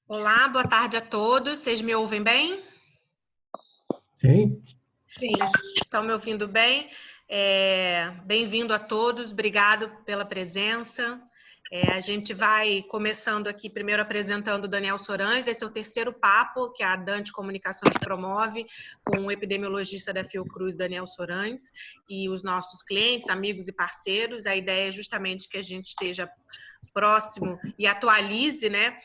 Olá, boa tarde a todos. Vocês me ouvem bem? Sim. Sim. Estão me ouvindo bem? Bem-vindo a todos, obrigado pela presença. A gente vai começando aqui, primeiro apresentando o Daniel Sorães. Esse é o terceiro papo que a Dante Comunicações promove com o epidemiologista da Fiocruz, Daniel Sorães, e os nossos clientes, amigos e parceiros. A ideia é justamente que a gente esteja próximo e atualize, né,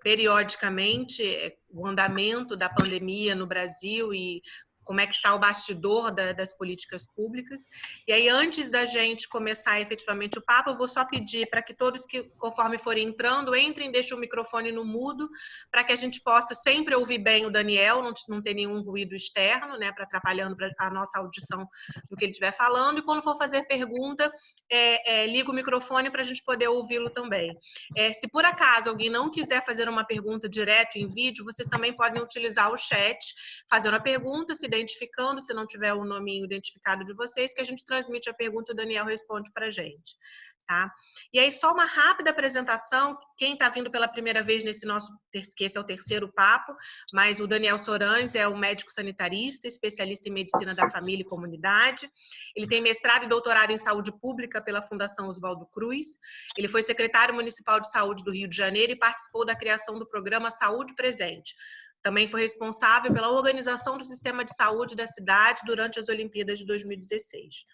periodicamente o andamento da pandemia no Brasil e como é que está o bastidor das políticas públicas. E aí, antes da gente começar efetivamente o papo, eu vou só pedir para que todos que, conforme forem entrando, entrem, deixem o microfone no mudo, para que a gente possa sempre ouvir bem o Daniel, não ter nenhum ruído externo, né, para atrapalhando a nossa audição do que ele estiver falando. E quando for fazer pergunta, liga o microfone para a gente poder ouvi-lo também. Se por acaso alguém não quiser fazer uma pergunta direto em vídeo, vocês também podem utilizar o chat, fazendo a pergunta, se identificando, se não tiver o nominho identificado de vocês, que a gente transmite a pergunta e o Daniel responde para a gente. Tá? E aí, só uma rápida apresentação, quem está vindo pela primeira vez nesse nosso, que esse é o terceiro papo, mas o Daniel Sorães é um médico sanitarista, especialista em medicina da família e comunidade. Ele tem mestrado e doutorado em saúde pública pela Fundação Oswaldo Cruz. Ele foi secretário municipal de saúde do Rio de Janeiro e participou da criação do programa Saúde Presente. Também foi responsável pela organização do sistema de saúde da cidade durante as Olimpíadas de 2016.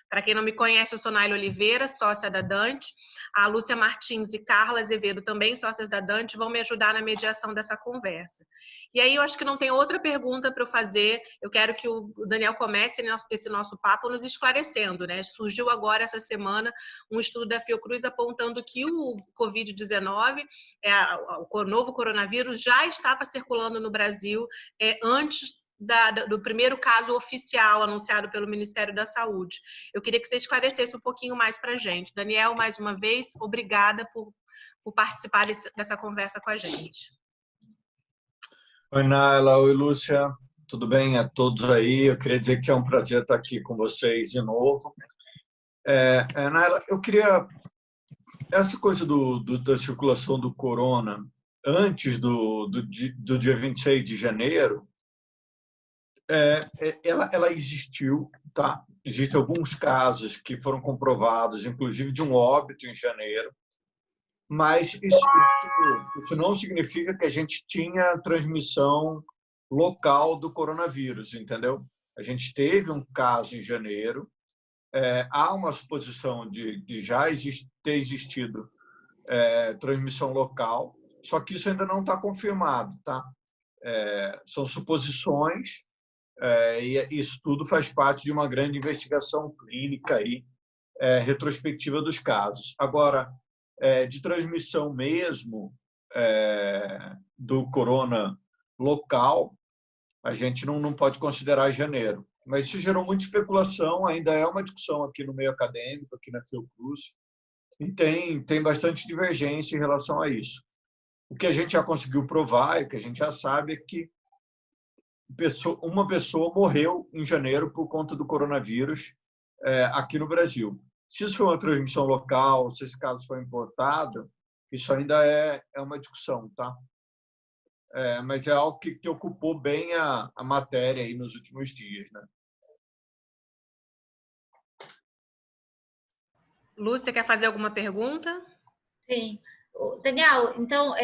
Para quem não me conhece, eu sou Naila Oliveira, sócia da Dante. A Lúcia Martins e Carla Azevedo, também sócias da Dante, vão me ajudar na mediação dessa conversa. E aí eu acho que não tem outra pergunta para eu fazer. Eu quero que o Daniel comece esse nosso papo nos esclarecendo, né? Surgiu agora, essa semana, um estudo da Fiocruz apontando que o Covid-19, o novo coronavírus, já estava circulando no Brasil antes do primeiro caso oficial anunciado pelo Ministério da Saúde. Eu queria que você esclarecesse um pouquinho mais para a gente. Daniel, mais uma vez, obrigada por participar dessa conversa com a gente. Oi, Naila. Oi, Lúcia. Tudo bem a todos aí? Eu queria dizer que é um prazer estar aqui com vocês de novo. Naila, eu queria... Essa coisa da circulação do corona antes do dia 26 de janeiro, ela existiu, tá? Existem alguns casos que foram comprovados, inclusive de um óbito em janeiro, mas isso não significa que a gente tinha transmissão local do coronavírus, entendeu? A gente teve um caso em janeiro, há uma suposição de já ter existido transmissão local, só que isso ainda não está confirmado, tá? São suposições, e isso tudo faz parte de uma grande investigação clínica aí, retrospectiva dos casos. Agora, de transmissão mesmo do corona local, a gente não pode considerar janeiro. Mas isso gerou muita especulação, ainda é uma discussão aqui no meio acadêmico, aqui na Fiocruz, e tem bastante divergência em relação a isso. O que a gente já conseguiu provar, e o que a gente já sabe, é que uma pessoa morreu em janeiro por conta do coronavírus aqui no Brasil. Se isso foi uma transmissão local, se esse caso foi importado, isso ainda é uma discussão, tá? Mas é algo que ocupou bem a matéria aí nos últimos dias, né? Lúcia, quer fazer alguma pergunta? Sim. Daniel, então,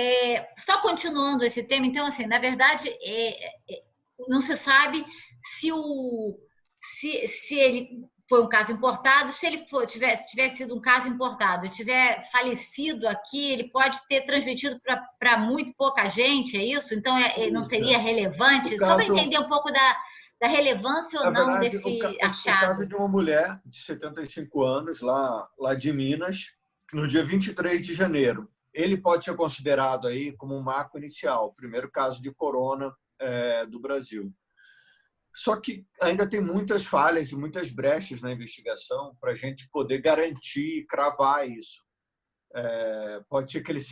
só continuando esse tema, então, assim, na verdade, não se sabe se ele foi um caso importado, se ele tivesse sido um caso importado e tiver falecido aqui, ele pode ter transmitido para muito pouca gente, é isso? Então, não seria relevante? Só para entender um pouco da relevância ou não desse achado. O caso de uma mulher de 75 anos, lá de Minas, no dia 23 de janeiro. Ele pode ser considerado aí como um marco inicial, o primeiro caso de corona do Brasil. Só que ainda tem muitas falhas e muitas brechas na investigação para a gente poder garantir e cravar isso. Pode ser que ele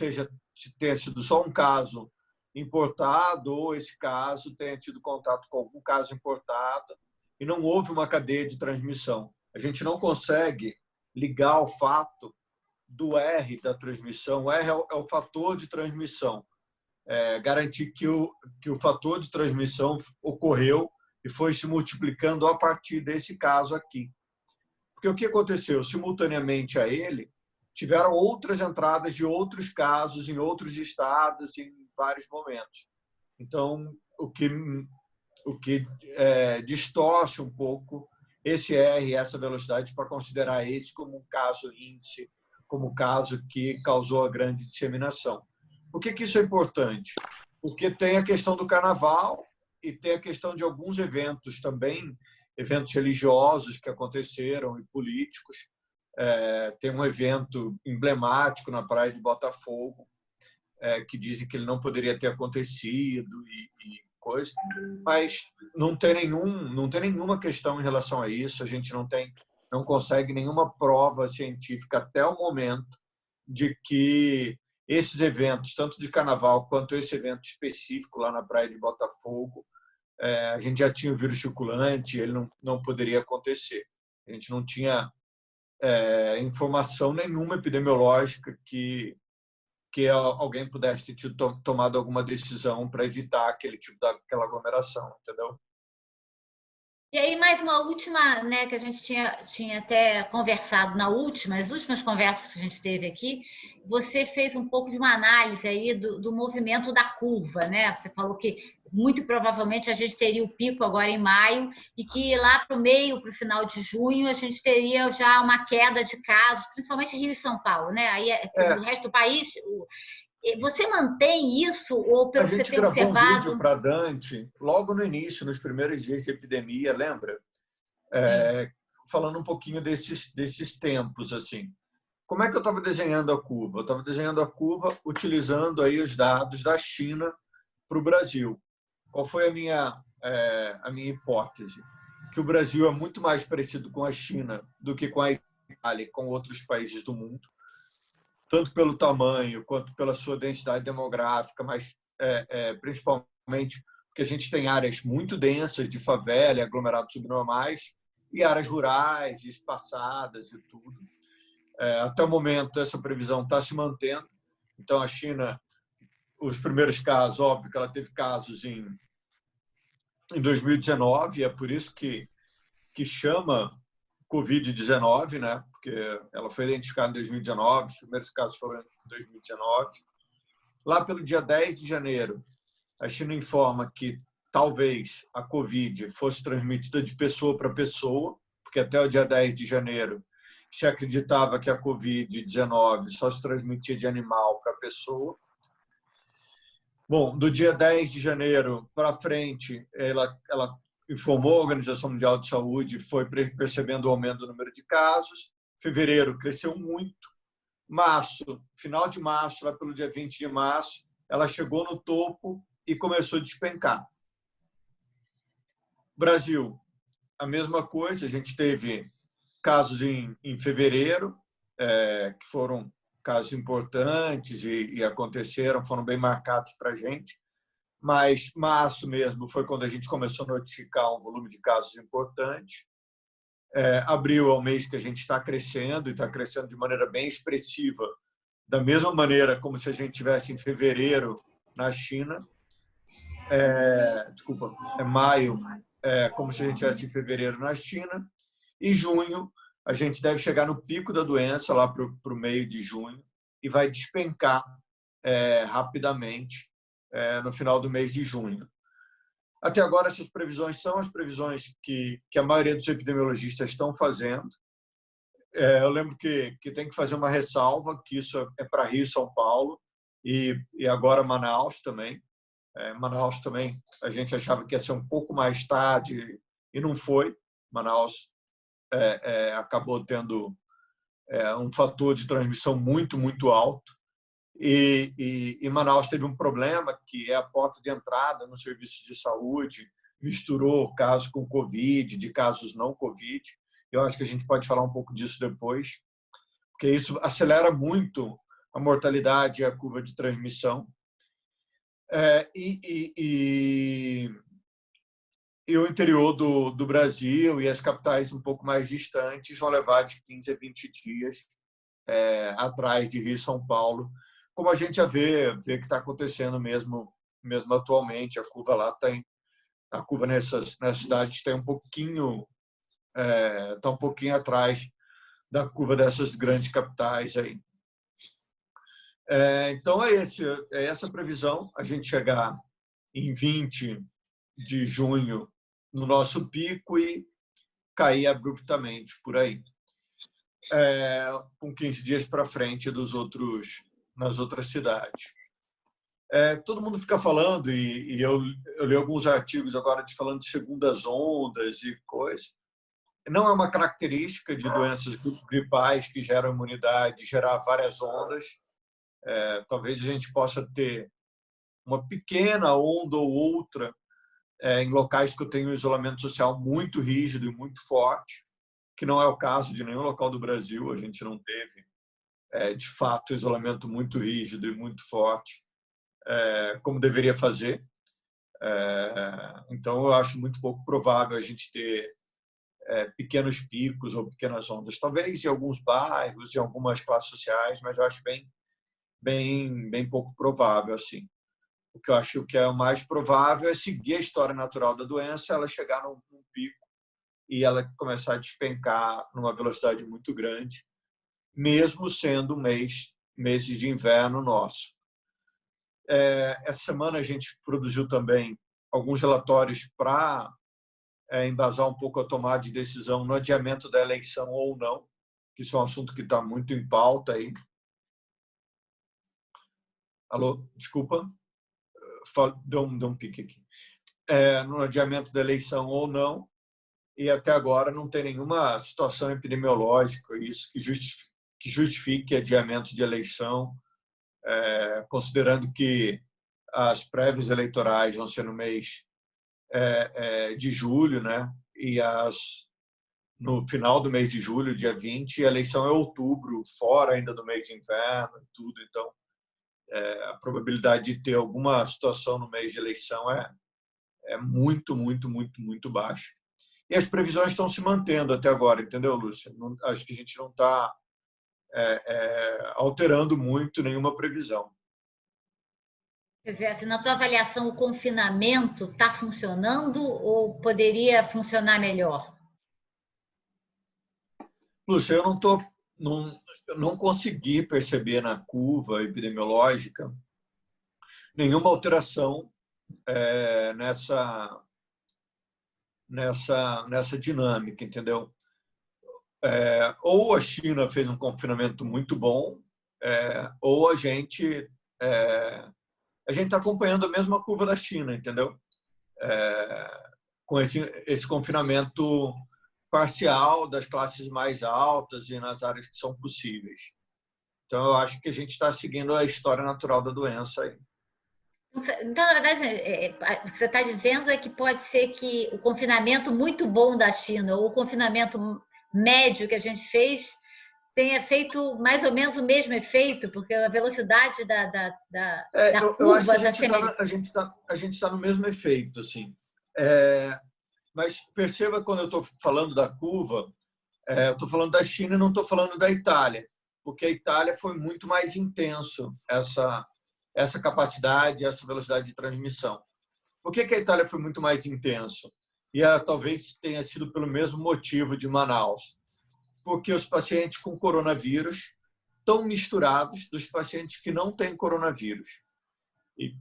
tenha sido só um caso importado, ou esse caso tenha tido contato com algum caso importado e não houve uma cadeia de transmissão. A gente não consegue ligar o fato do R da transmissão. O R é o fator de transmissão. garantir que o fator de transmissão ocorreu e foi se multiplicando a partir desse caso aqui. Porque o que aconteceu? Simultaneamente a ele, tiveram outras entradas de outros casos em outros estados em vários momentos. Então, o que distorce um pouco esse R, essa velocidade, para considerar esse como um caso índice, como um caso que causou a grande disseminação. Por que isso é importante? Porque tem a questão do carnaval e tem a questão de alguns eventos também, eventos religiosos que aconteceram e políticos. Tem um evento emblemático na Praia de Botafogo, que dizem que ele não poderia ter acontecido e coisa, mas não tem nenhuma questão em relação a isso. A gente não consegue nenhuma prova científica até o momento de que esses eventos, tanto de carnaval quanto esse evento específico lá na Praia de Botafogo, a gente já tinha o vírus circulante, ele não poderia acontecer. A gente não tinha informação nenhuma epidemiológica que alguém pudesse ter tomado alguma decisão para evitar aquele tipo daquela aglomeração, entendeu? E aí, mais uma última, né, que a gente tinha até conversado as últimas conversas que a gente teve aqui, você fez um pouco de uma análise aí do movimento da curva, né? Você falou que muito provavelmente a gente teria o pico agora em maio e que lá para o final de junho a gente teria já uma queda de casos, principalmente Rio e São Paulo, né? Aí o resto do país... Você mantém isso ou pelo que você tem observado? A gente gravou um vídeo para Dante logo no início, nos primeiros dias de epidemia, lembra? Falando um pouquinho desses tempos, assim. Como é que eu estava desenhando a curva? Eu estava desenhando a curva utilizando aí os dados da China para o Brasil. Qual foi a minha hipótese? Que o Brasil é muito mais parecido com a China do que com a Itália e com outros países do mundo, tanto pelo tamanho quanto pela sua densidade demográfica, mas principalmente porque a gente tem áreas muito densas de favela e aglomerados subnormais e áreas rurais, espaçadas e tudo. Até o momento, essa previsão está se mantendo. Então, a China, os primeiros casos, óbvio que ela teve casos em 2019, é por isso que chama Covid-19, né? Porque ela foi identificada em 2019, os primeiros casos foram em 2019. Lá pelo dia 10 de janeiro, a China informa que talvez a Covid fosse transmitida de pessoa para pessoa, porque até o dia 10 de janeiro se acreditava que a Covid-19 só se transmitia de animal para pessoa. Bom, do dia 10 de janeiro para frente, ela informou a Organização Mundial de Saúde, foi percebendo o aumento do número de casos. Fevereiro cresceu muito. Março, final de março, lá pelo dia 20 de março, ela chegou no topo e começou a despencar. Brasil, a mesma coisa. A gente teve casos em fevereiro, que foram casos importantes e aconteceram, foram bem marcados para a gente. Mas março mesmo foi quando a gente começou a notificar um volume de casos importante. Abril é o mês que a gente está crescendo, e está crescendo de maneira bem expressiva, da mesma maneira como se a gente tivesse em fevereiro na China. Maio, como se a gente tivesse em fevereiro na China. E junho, a gente deve chegar no pico da doença, lá para o meio de junho, e vai despencar rapidamente no final do mês de junho. Até agora, essas previsões são as previsões que a maioria dos epidemiologistas estão fazendo. Eu lembro que tem que fazer uma ressalva, que isso é para Rio e São Paulo, e agora Manaus também. Manaus também, a gente achava que ia ser um pouco mais tarde, e não foi. Manaus acabou tendo um fator de transmissão muito, muito alto. E Manaus teve um problema, que é a porta de entrada no serviço de saúde, misturou casos com Covid, de casos não Covid. Eu acho que a gente pode falar um pouco disso depois, porque isso acelera muito a mortalidade e a curva de transmissão. E o interior do Brasil e as capitais um pouco mais distantes vão levar de 15 a 20 dias atrás de Rio e São Paulo como a gente já vê que está acontecendo mesmo atualmente. A curva lá a curva nessas cidades está um pouquinho atrás da curva dessas grandes capitais aí. Então é essa previsão, a gente chegar em 20 de junho no nosso pico e cair abruptamente por aí, com 15 dias para frente nas outras cidades. Todo mundo fica falando, e eu li alguns artigos agora falando de segundas ondas e coisas. Não é uma característica de doenças gripais que geram imunidade, gerar várias ondas. Talvez a gente possa ter uma pequena onda ou outra em locais que eu tenho um isolamento social muito rígido e muito forte, que não é o caso de nenhum local do Brasil. A gente não teve, de fato, isolamento muito rígido e muito forte, como deveria fazer. Então, eu acho muito pouco provável a gente ter pequenos picos ou pequenas ondas. Talvez em alguns bairros, em algumas classes sociais, mas eu acho bem pouco provável assim. O que eu acho que é o mais provável é seguir a história natural da doença, ela chegar num pico e ela começar a despencar numa velocidade muito grande, mesmo sendo meses de inverno nosso. Essa semana a gente produziu também alguns relatórios para embasar um pouco a tomada de decisão no adiamento da eleição ou não, que isso é um assunto que está muito em pauta aí. Alô, desculpa, deu um pique aqui. No adiamento da eleição ou não, e até agora não tem nenhuma situação epidemiológica isso que justifique adiamento de eleição, considerando que as prévias eleitorais vão ser no mês de julho, né? E no final do mês de julho, dia 20, a eleição é outubro, fora ainda do mês de inverno e tudo. Então, a probabilidade de ter alguma situação no mês de eleição é muito, muito, muito, muito baixa. E as previsões estão se mantendo até agora, entendeu, Lúcia? Acho que a gente não está alterando muito nenhuma previsão. Quer dizer, assim, na tua avaliação, o confinamento está funcionando ou poderia funcionar melhor? Lúcia, eu não consegui perceber na curva epidemiológica nenhuma alteração nessa dinâmica, entendeu? Ou a China fez um confinamento muito bom, ou a gente está acompanhando a mesma curva da China, entendeu? Com esse confinamento parcial das classes mais altas e nas áreas que são possíveis. Então, eu acho que a gente está seguindo a história natural da doença aí. Então, na verdade, o que você está dizendo é que pode ser que o confinamento muito bom da China ou o confinamento médio que a gente fez tenha feito mais ou menos o mesmo efeito, porque a velocidade da eu acho curva que a gente está no mesmo efeito, assim. Mas perceba, quando eu estou falando da curva, eu estou falando da China e não estou falando da Itália, porque a Itália foi muito mais intenso essa capacidade, essa velocidade de transmissão. Por que a Itália foi muito mais intenso? E talvez tenha sido pelo mesmo motivo de Manaus. Porque os pacientes com coronavírus estão misturados dos pacientes que não têm coronavírus. E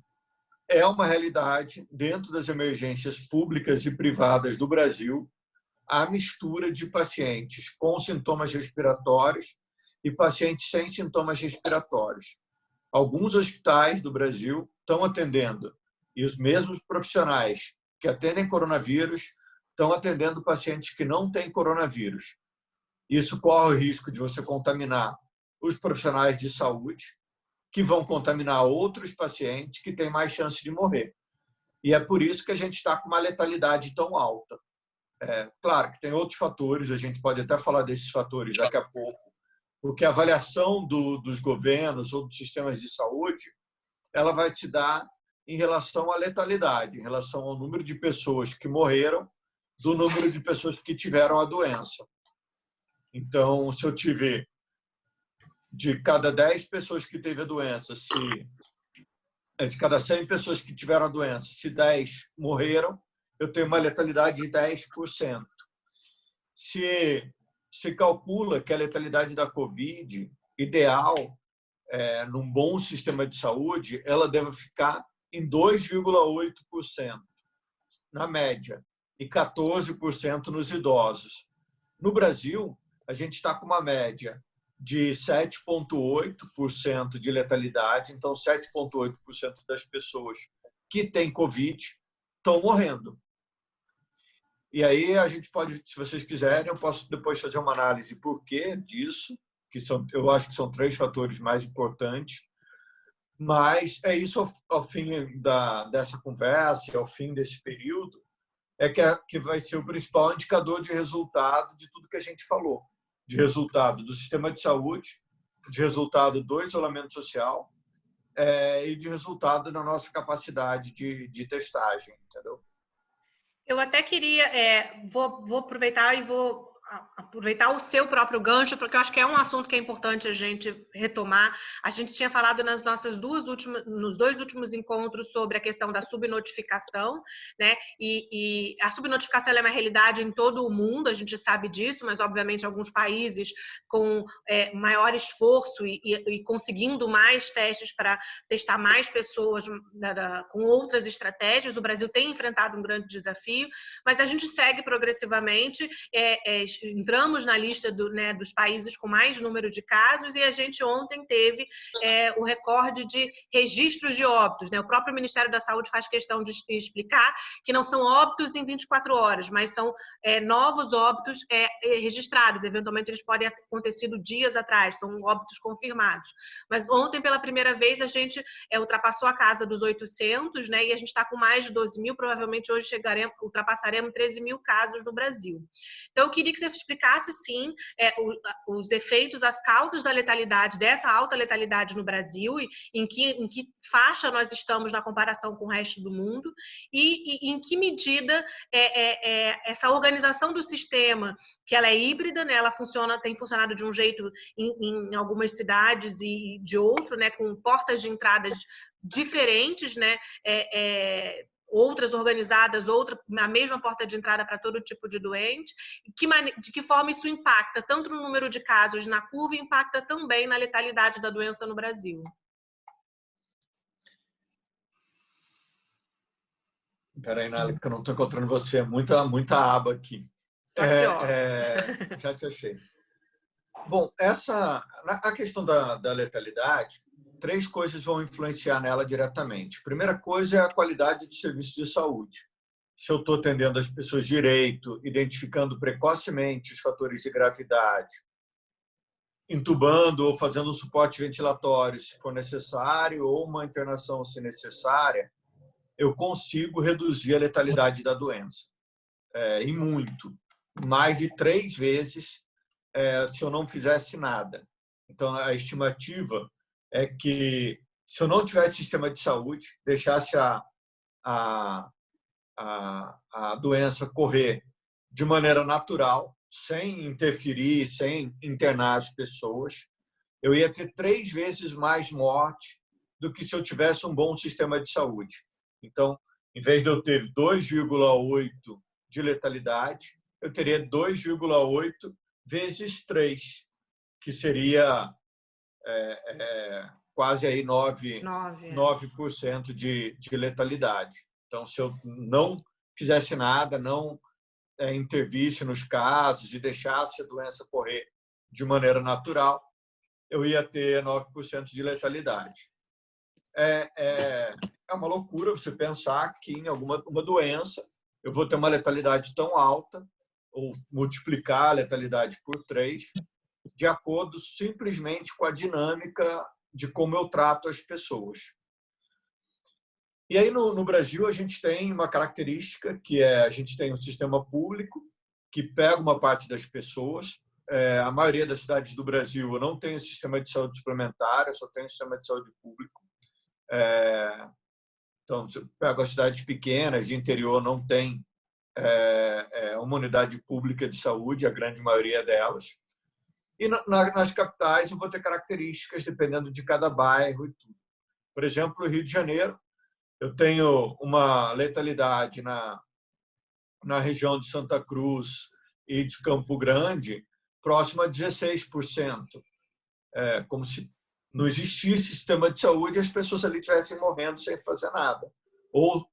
é uma realidade dentro das emergências públicas e privadas do Brasil a mistura de pacientes com sintomas respiratórios e pacientes sem sintomas respiratórios. Alguns hospitais do Brasil estão atendendo, e os mesmos profissionais que atendem coronavírus estão atendendo pacientes que não têm coronavírus. Isso corre o risco de você contaminar os profissionais de saúde, que vão contaminar outros pacientes que têm mais chance de morrer. E é por isso que a gente está com uma letalidade tão alta. Claro que tem outros fatores, a gente pode até falar desses fatores daqui a pouco, porque a avaliação dos governos ou dos sistemas de saúde, ela vai se dar em relação à letalidade, em relação ao número de pessoas que morreram, do número de pessoas que tiveram a doença. Então, se eu tiver de cada 10 pessoas que teve a doença, de cada 100 pessoas que tiveram a doença, se 10 morreram, eu tenho uma letalidade de 10%. Se calcula que a letalidade da Covid ideal, num bom sistema de saúde, ela deve ficar em 2,8%, na média, e 14% nos idosos. No Brasil, a gente está com uma média de 7,8% de letalidade, então 7,8% das pessoas que têm Covid estão morrendo. E aí a gente pode, se vocês quiserem, eu posso depois fazer uma análise por que disso, eu acho que são 3 fatores mais importantes, mas é isso ao fim dessa conversa, ao fim desse período, que vai ser o principal indicador de resultado de tudo que a gente falou, de resultado do sistema de saúde, de resultado do isolamento social e de resultado da nossa capacidade de testagem, entendeu? Eu até queria, vou aproveitar e vou aproveitar o seu próprio gancho, porque eu acho que é um assunto que é importante a gente retomar. A gente tinha falado nos dois últimos encontros sobre a questão da subnotificação, né? E a subnotificação é uma realidade em todo o mundo, a gente sabe disso, mas obviamente alguns países com maior esforço e conseguindo mais testes para testar mais pessoas com outras estratégias. O Brasil tem enfrentado um grande desafio, mas a gente segue progressivamente, entramos na lista dos países com mais número de casos, e a gente ontem teve o recorde de registros de óbitos, né? O próprio Ministério da Saúde faz questão de explicar que não são óbitos em 24 horas, mas são novos óbitos registrados. Eventualmente eles podem ter acontecido dias atrás, são óbitos confirmados. Mas ontem, pela primeira vez, a gente ultrapassou a casa dos 800, né? E a gente está com mais de 12 mil, provavelmente hoje ultrapassaremos 13 mil casos no Brasil. Então, eu queria que você explicasse, sim, os efeitos, as causas da letalidade, dessa alta letalidade no Brasil, e em que faixa nós estamos na comparação com o resto do mundo, e em que medida essa organização do sistema, que ela é híbrida, né, ela tem funcionado de um jeito em algumas cidades e de outro, né, com portas de entradas diferentes, né, outras organizadas, na mesma porta de entrada para todo tipo de doente, de que forma isso impacta tanto no número de casos na curva e impacta também na letalidade da doença no Brasil. Espera aí, Nália, porque eu não estou encontrando você. Muita aba aqui. Aqui, ó. Já te achei. Bom, a questão da letalidade, 3 coisas vão influenciar nela diretamente. A primeira coisa é a qualidade de serviço de saúde. Se eu estou atendendo as pessoas direito, identificando precocemente os fatores de gravidade, intubando ou fazendo um suporte ventilatório, se for necessário, ou uma internação, se necessária, eu consigo reduzir a letalidade da doença. E muito. Mais de 3 vezes se eu não fizesse nada. Então, a estimativa é que, se eu não tivesse sistema de saúde, deixasse a doença correr de maneira natural, sem interferir, sem internar as pessoas, eu ia ter 3 vezes mais morte do que se eu tivesse um bom sistema de saúde. Então, em vez de eu ter 2,8 de letalidade, eu teria 2,8 vezes 3, que seria quase aí 9% de letalidade. Então, se eu não fizesse nada, não intervisse nos casos e deixasse a doença correr de maneira natural, eu ia ter 9% de letalidade. É uma loucura você pensar que em uma doença eu vou ter uma letalidade tão alta, ou multiplicar a letalidade por 3, de acordo simplesmente com a dinâmica de como eu trato as pessoas. E aí, no Brasil, a gente tem uma característica, que a gente tem um sistema público que pega uma parte das pessoas. A maioria das cidades do Brasil não tem um sistema de saúde suplementar, só tem um sistema de saúde público. Então, se eu pego as cidades pequenas, de interior, não tem uma unidade pública de saúde, a grande maioria delas. E nas capitais eu vou ter características dependendo de cada bairro e tudo. Por exemplo, no Rio de Janeiro, eu tenho uma letalidade na região de Santa Cruz e de Campo Grande próxima a 16%. Como se não existisse sistema de saúde e as pessoas ali estivessem morrendo sem fazer nada. Ou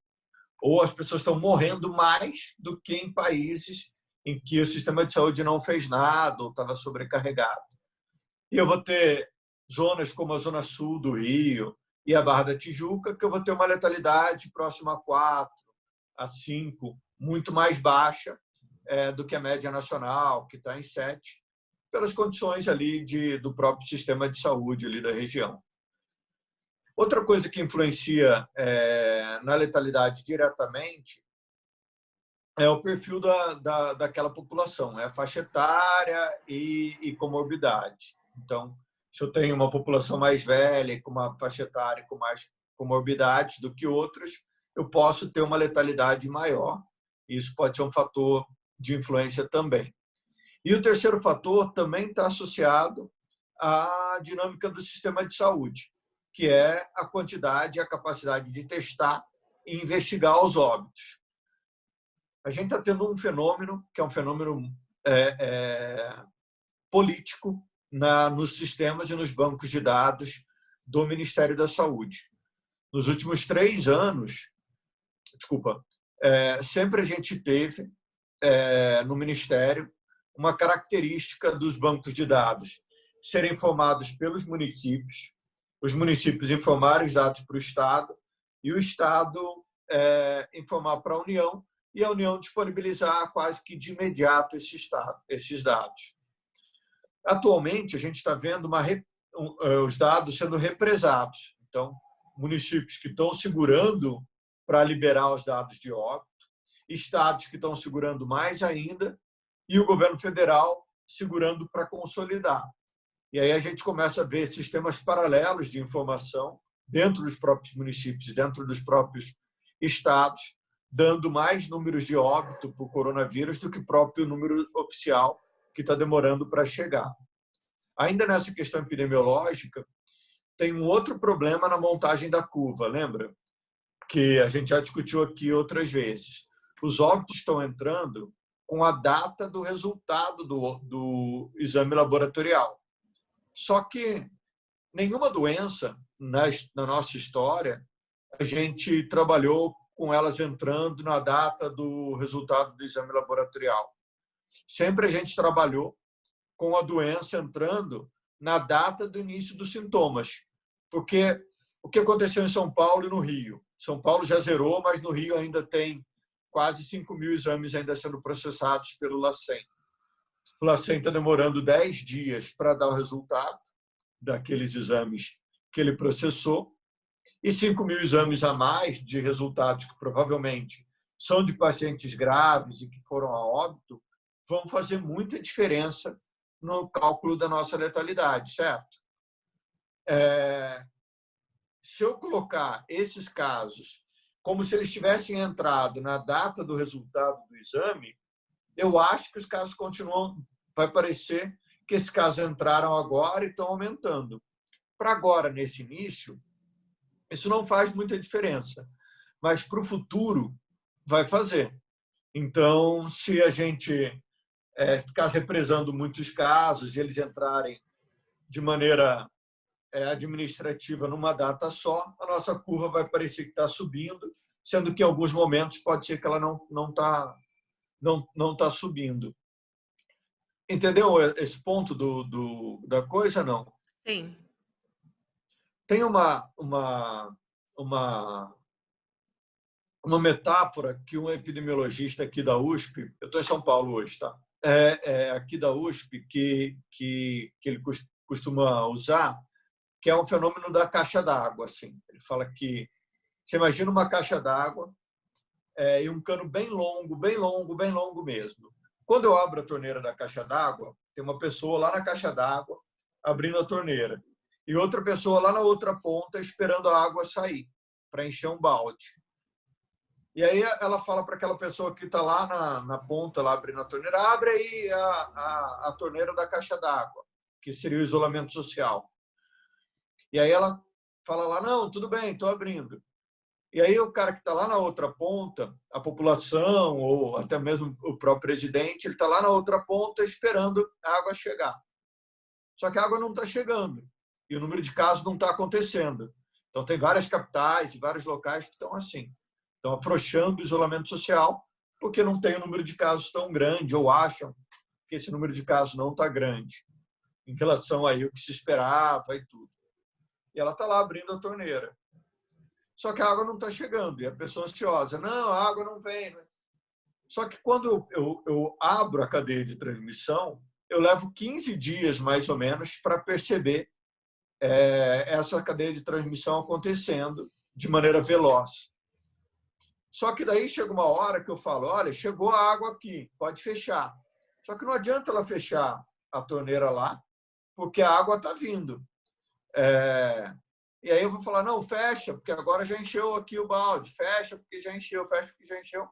as pessoas estão morrendo mais do que em países em que o sistema de saúde não fez nada ou estava sobrecarregado. E eu vou ter zonas como a Zona Sul do Rio e a Barra da Tijuca, que eu vou ter uma letalidade próxima a 4, a 5, muito mais baixa do que a média nacional, que está em 7, pelas condições ali do próprio sistema de saúde ali da região. Outra coisa que influencia na letalidade diretamente é o perfil daquela população, a faixa etária e comorbidade. Então, se eu tenho uma população mais velha, com uma faixa etária com mais comorbidades do que outras, eu posso ter uma letalidade maior. Isso pode ser um fator de influência também. E o terceiro fator também está associado à dinâmica do sistema de saúde, que é a quantidade e a capacidade de testar e investigar os óbitos. A gente está tendo um fenômeno, que é um fenômeno político, nos sistemas e nos bancos de dados do Ministério da Saúde. Nos últimos 3 anos, sempre a gente teve no Ministério uma característica dos bancos de dados serem informados pelos municípios, os municípios informarem os dados para o Estado e o Estado informar para a União e a União disponibilizar quase que de imediato esses dados. Atualmente, a gente está vendo os dados sendo represados. Então, municípios que estão segurando para liberar os dados de óbito, estados que estão segurando mais ainda, e o governo federal segurando para consolidar. E aí a gente começa a ver sistemas paralelos de informação dentro dos próprios municípios e dentro dos próprios estados, dando mais números de óbito por coronavírus do que o próprio número oficial, que está demorando para chegar. Ainda nessa questão epidemiológica, tem um outro problema na montagem da curva, lembra? Que a gente já discutiu aqui outras vezes. Os óbitos estão entrando com a data do resultado do exame laboratorial. Só que nenhuma doença, na nossa história, a gente trabalhou com elas entrando na data do resultado do exame laboratorial. Sempre a gente trabalhou com a doença entrando na data do início dos sintomas. Porque o que aconteceu em São Paulo e no Rio? São Paulo já zerou, mas no Rio ainda tem quase 5.000 exames ainda sendo processados pelo LACEN. O LACEN está demorando 10 dias para dar o resultado daqueles exames que ele processou, e 5.000 exames a mais de resultados que provavelmente são de pacientes graves e que foram a óbito, vão fazer muita diferença no cálculo da nossa letalidade, certo? Se eu colocar esses casos como se eles tivessem entrado na data do resultado do exame, eu acho que os casos continuam, vai parecer que esses casos entraram agora e estão aumentando. Para agora, nesse início, isso não faz muita diferença, mas para o futuro vai fazer. Então, se a gente ficar represando muitos casos e eles entrarem de maneira administrativa numa data só, a nossa curva vai parecer que está subindo, sendo que em alguns momentos pode ser que ela não tá subindo. Entendeu esse ponto da coisa, não? Sim. Tem uma metáfora que um epidemiologista aqui da USP, eu estou em São Paulo hoje, tá? Aqui da USP, que ele costuma usar, que é um fenômeno da caixa d'água. Assim. Ele fala que você imagina uma caixa d'água e um cano bem longo mesmo. Quando eu abro a torneira da caixa d'água, tem uma pessoa lá na caixa d'água abrindo a torneira e outra pessoa lá na outra ponta esperando a água sair para encher um balde. E aí ela fala para aquela pessoa que está lá na ponta, lá abrindo a torneira, abre aí a torneira da caixa d'água. que seria o isolamento social. E aí ela fala lá, não, tudo bem, estou abrindo. E aí o cara que está lá na outra ponta, a população ou até mesmo o próprio presidente, ele está lá na outra ponta esperando a água chegar. Só que a água não está chegando e o número de casos não está acontecendo. Então, tem várias capitais e vários locais que estão assim. Estão afrouxando o isolamento social porque não tem um número de casos tão grande ou acham que esse número de casos não está grande em relação aí ao que se esperava e tudo. E ela está lá abrindo a torneira. Só que a água não está chegando e a pessoa ansiosa, não, a água não vem. Só que quando eu abro a cadeia de transmissão, eu levo 15 dias, mais ou menos, para perceber essa cadeia de transmissão acontecendo de maneira veloz. Só que daí chega uma hora que eu falo, olha, chegou a água aqui, pode fechar. Só que não adianta ela fechar a torneira lá, porque a água está vindo. E aí eu vou falar, não, fecha, porque agora já encheu aqui o balde. Fecha, porque já encheu, fecha, porque já encheu.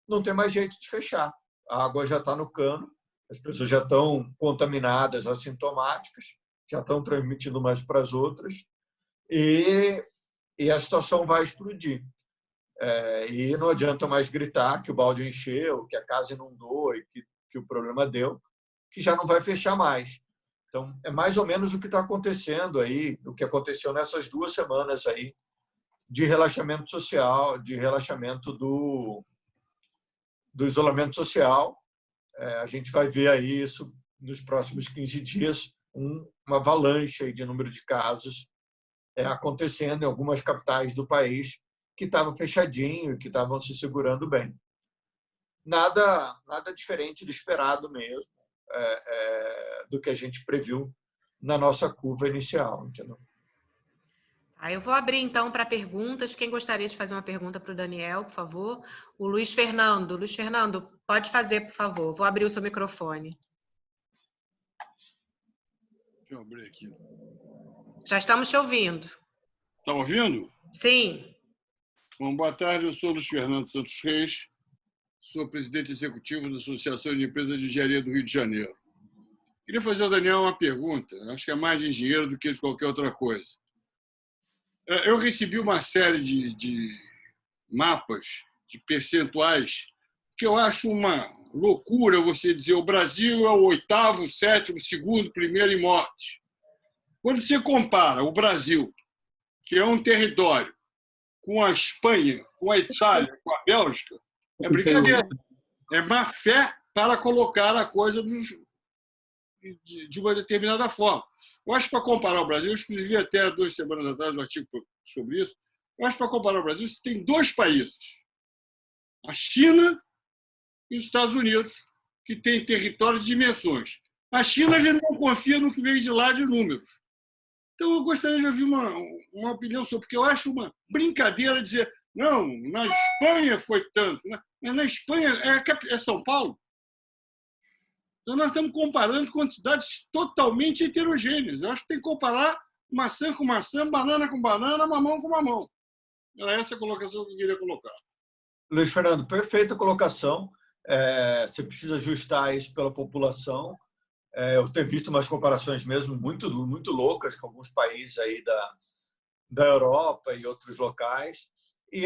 Não tem mais jeito de fechar. A água já está no cano, as pessoas já estão contaminadas, assintomáticas, já estão transmitindo mais para as outras, e a situação vai explodir. E não adianta mais gritar que o balde encheu, que a casa inundou e que o problema deu, que já não vai fechar mais. Então, é mais ou menos o que está acontecendo aí, o que aconteceu nessas 2 semanas aí de relaxamento social, de relaxamento do isolamento social. A gente vai ver aí isso nos próximos 15 dias, uma avalanche aí de número de casos acontecendo em algumas capitais do país que estavam fechadinho, que estavam se segurando bem. Nada diferente do esperado mesmo, do que a gente previu na nossa curva inicial, entendeu? Eu vou abrir, então, para perguntas. Quem gostaria de fazer uma pergunta para o Daniel, por favor? O Luiz Fernando. Luiz Fernando, pode fazer, por favor. Vou abrir o seu microfone. Deixa eu abrir aqui. Já estamos te ouvindo. Está ouvindo? Sim. Bom, boa tarde, eu sou Luiz Fernando Santos Reis, sou presidente executivo da Associação de Empresas de Engenharia do Rio de Janeiro. Queria fazer ao Daniel uma pergunta, acho que é mais de engenheiro do que de qualquer outra coisa. Eu recebi uma série de mapas, de percentuais, que eu acho uma loucura você dizer o Brasil é o 8º, 7º, 2º, 1º em morte. Quando você compara o Brasil, que é um território, com a Espanha, com a Itália, com a Bélgica, é brincadeira. É má fé para colocar a coisa de uma determinada forma. Eu acho que para comparar o Brasil, eu escrevi até 2 semanas atrás um artigo sobre isso, eu acho que para comparar o Brasil, você tem 2 países, a China e os Estados Unidos, que têm territórios de dimensões. A China, a gente não confia no que veio de lá de números. Então, eu gostaria de ouvir uma opinião sobre, porque eu acho uma brincadeira dizer, não, na Espanha foi tanto. Na Espanha é São Paulo. Então, nós estamos comparando quantidades totalmente heterogêneas. Eu acho que tem que comparar maçã com maçã, banana com banana, mamão com mamão. Era essa a colocação que eu queria colocar. Luiz Fernando, perfeita colocação. Você precisa ajustar isso pela população. Eu tenho visto umas comparações mesmo muito loucas com alguns países aí da Europa e outros locais. E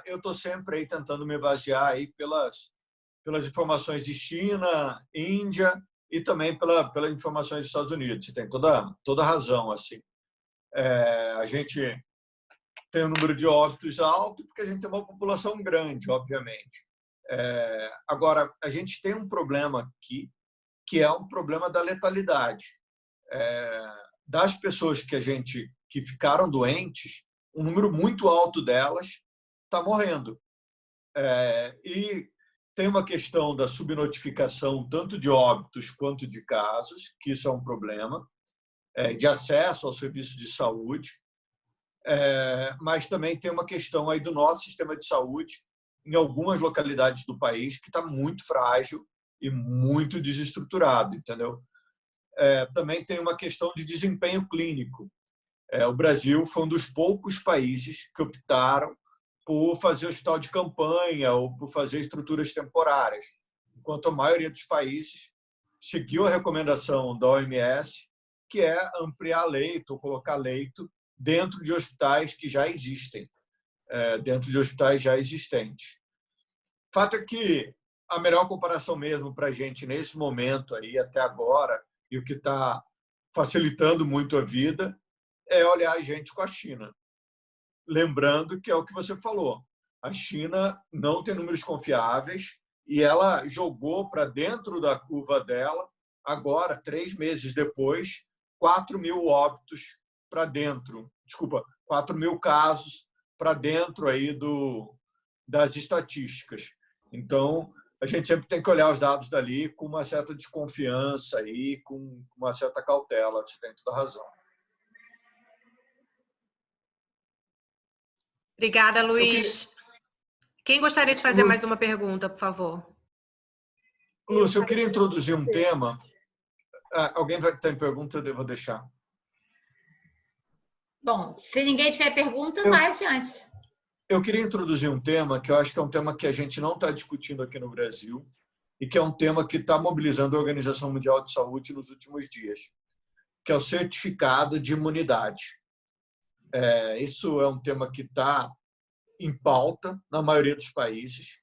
eu estou sempre aí tentando me basear aí pelas informações de China, Índia e também pelas informações dos Estados Unidos. Você tem toda a razão. Assim. A gente tem um número de óbitos alto porque a gente tem uma população grande, obviamente. Agora, a gente tem um problema aqui, que é um problema da letalidade. Das pessoas que ficaram doentes, um número muito alto delas está morrendo. E tem uma questão da subnotificação tanto de óbitos quanto de casos, que isso é um problema, de acesso ao serviço de saúde, mas também tem uma questão aí do nosso sistema de saúde em algumas localidades do país que está muito frágil e muito desestruturado, entendeu? Também tem uma questão de desempenho clínico. O Brasil foi um dos poucos países que optaram por fazer hospital de campanha ou por fazer estruturas temporárias, enquanto a maioria dos países seguiu a recomendação da OMS que é ampliar leito ou colocar leito dentro de hospitais que já existem, dentro de hospitais já existentes. Fato é que a melhor comparação mesmo para a gente nesse momento aí até agora, e o que está facilitando muito a vida, é olhar a gente com a China. Lembrando que é o que você falou, a China não tem números confiáveis e ela jogou para dentro da curva dela, agora, 3 meses depois, 4.000 óbitos para dentro, 4.000 casos para dentro aí das estatísticas. Então, a gente sempre tem que olhar os dados dali com uma certa desconfiança e com uma certa cautela. Você tem toda a razão. Obrigada, Luiz. Quem gostaria de fazer mais uma pergunta, por favor? Lúcia, eu queria introduzir um tema. Alguém vai ter pergunta? Eu vou deixar. Bom, se ninguém tiver pergunta, vai adiante. Eu queria introduzir um tema que eu acho que é um tema que a gente não está discutindo aqui no Brasil e que é um tema que está mobilizando a Organização Mundial de Saúde nos últimos dias, que é o certificado de imunidade. Isso é um tema que está em pauta na maioria dos países.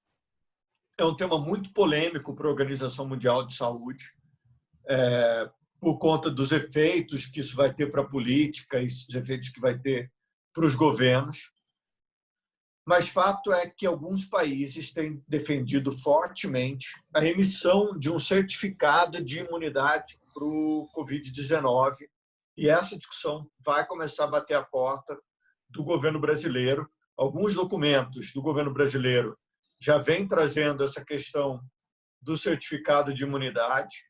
É um tema muito polêmico para a Organização Mundial de Saúde, por conta dos efeitos que isso vai ter para a política e os efeitos que vai ter para os governos. Mas fato é que alguns países têm defendido fortemente a emissão de um certificado de imunidade para o Covid-19 e essa discussão vai começar a bater a porta do governo brasileiro. Alguns documentos do governo brasileiro já vêm trazendo essa questão do certificado de imunidade.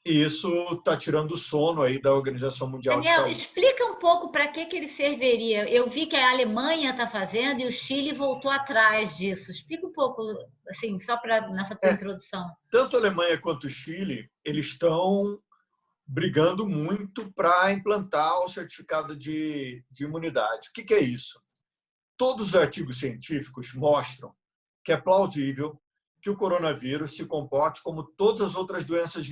E isso está tirando o sono aí da Organização Mundial de Saúde. Daniel, explica um pouco para que ele serviria. Eu vi que a Alemanha está fazendo e o Chile voltou atrás disso. Explica um pouco, assim, só para nessa tua introdução. Tanto a Alemanha quanto o Chile, eles estão brigando muito para implantar o certificado de imunidade. O que é isso? Todos os artigos científicos mostram que é plausível que o coronavírus se comporte como todas as outras doenças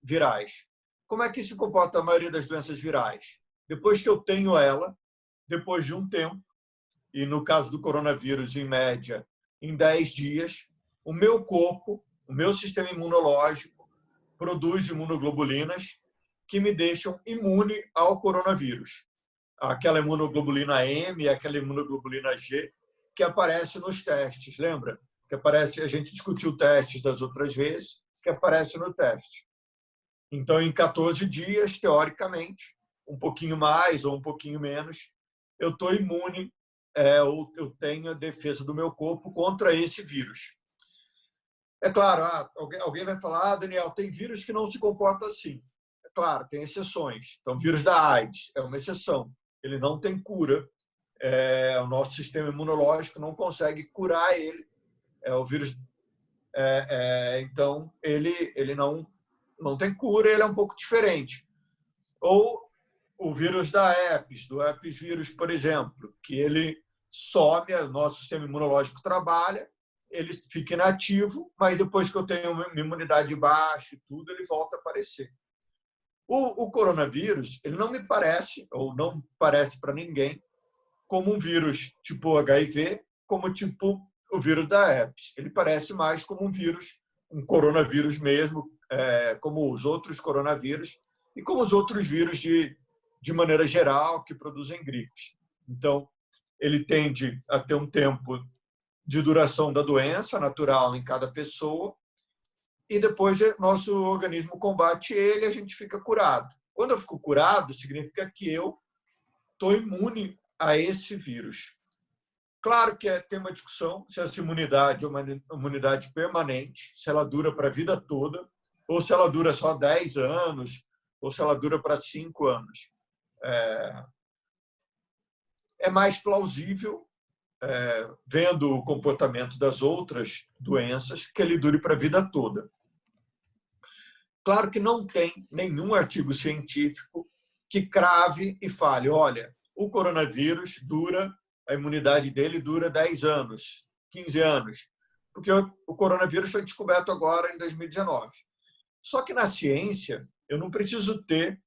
virais. Como é que se comporta a maioria das doenças virais? Depois que eu tenho ela, depois de um tempo, e no caso do coronavírus, em média, em 10 dias, o meu corpo, o meu sistema imunológico, produz imunoglobulinas que me deixam imune ao coronavírus. Aquela imunoglobulina M e aquela imunoglobulina G que aparece nos testes, lembra? Que aparece, a gente discutiu testes das outras vezes, que aparece no teste. Então, em 14 dias, teoricamente, um pouquinho mais ou um pouquinho menos, eu estou imune, ou eu tenho a defesa do meu corpo contra esse vírus. É claro, alguém vai falar, Daniel, tem vírus que não se comporta assim. É claro, tem exceções. Então, o vírus da AIDS é uma exceção. Ele não tem cura. O nosso sistema imunológico não consegue curar ele. O vírus, então, ele não tem cura, ele é um pouco diferente. Ou o vírus da herpes, do herpes vírus, por exemplo, que ele some, o nosso sistema imunológico trabalha, ele fica inativo, mas depois que eu tenho uma imunidade baixa e tudo, ele volta a aparecer. O coronavírus, ele não me parece, ou não parece para ninguém, como um vírus tipo HIV, como tipo o vírus da herpes. Ele parece mais como um vírus, um coronavírus mesmo, como os outros coronavírus e como os outros vírus de maneira geral que produzem gripes. Então, ele tende a ter um tempo de duração da doença natural em cada pessoa e depois nosso organismo combate ele e a gente fica curado. Quando eu fico curado, significa que eu estou imune a esse vírus. Claro que tem uma discussão se essa imunidade é uma imunidade permanente, se ela dura para a vida toda, ou se ela dura só 10 anos, ou se ela dura para 5 anos. É mais plausível, vendo o comportamento das outras doenças, que ele dure para a vida toda. Claro que não tem nenhum artigo científico que crave e fale, olha, o coronavírus a imunidade dele dura 10 anos, 15 anos, porque o coronavírus foi descoberto agora em 2019. Só que na ciência, eu não preciso ter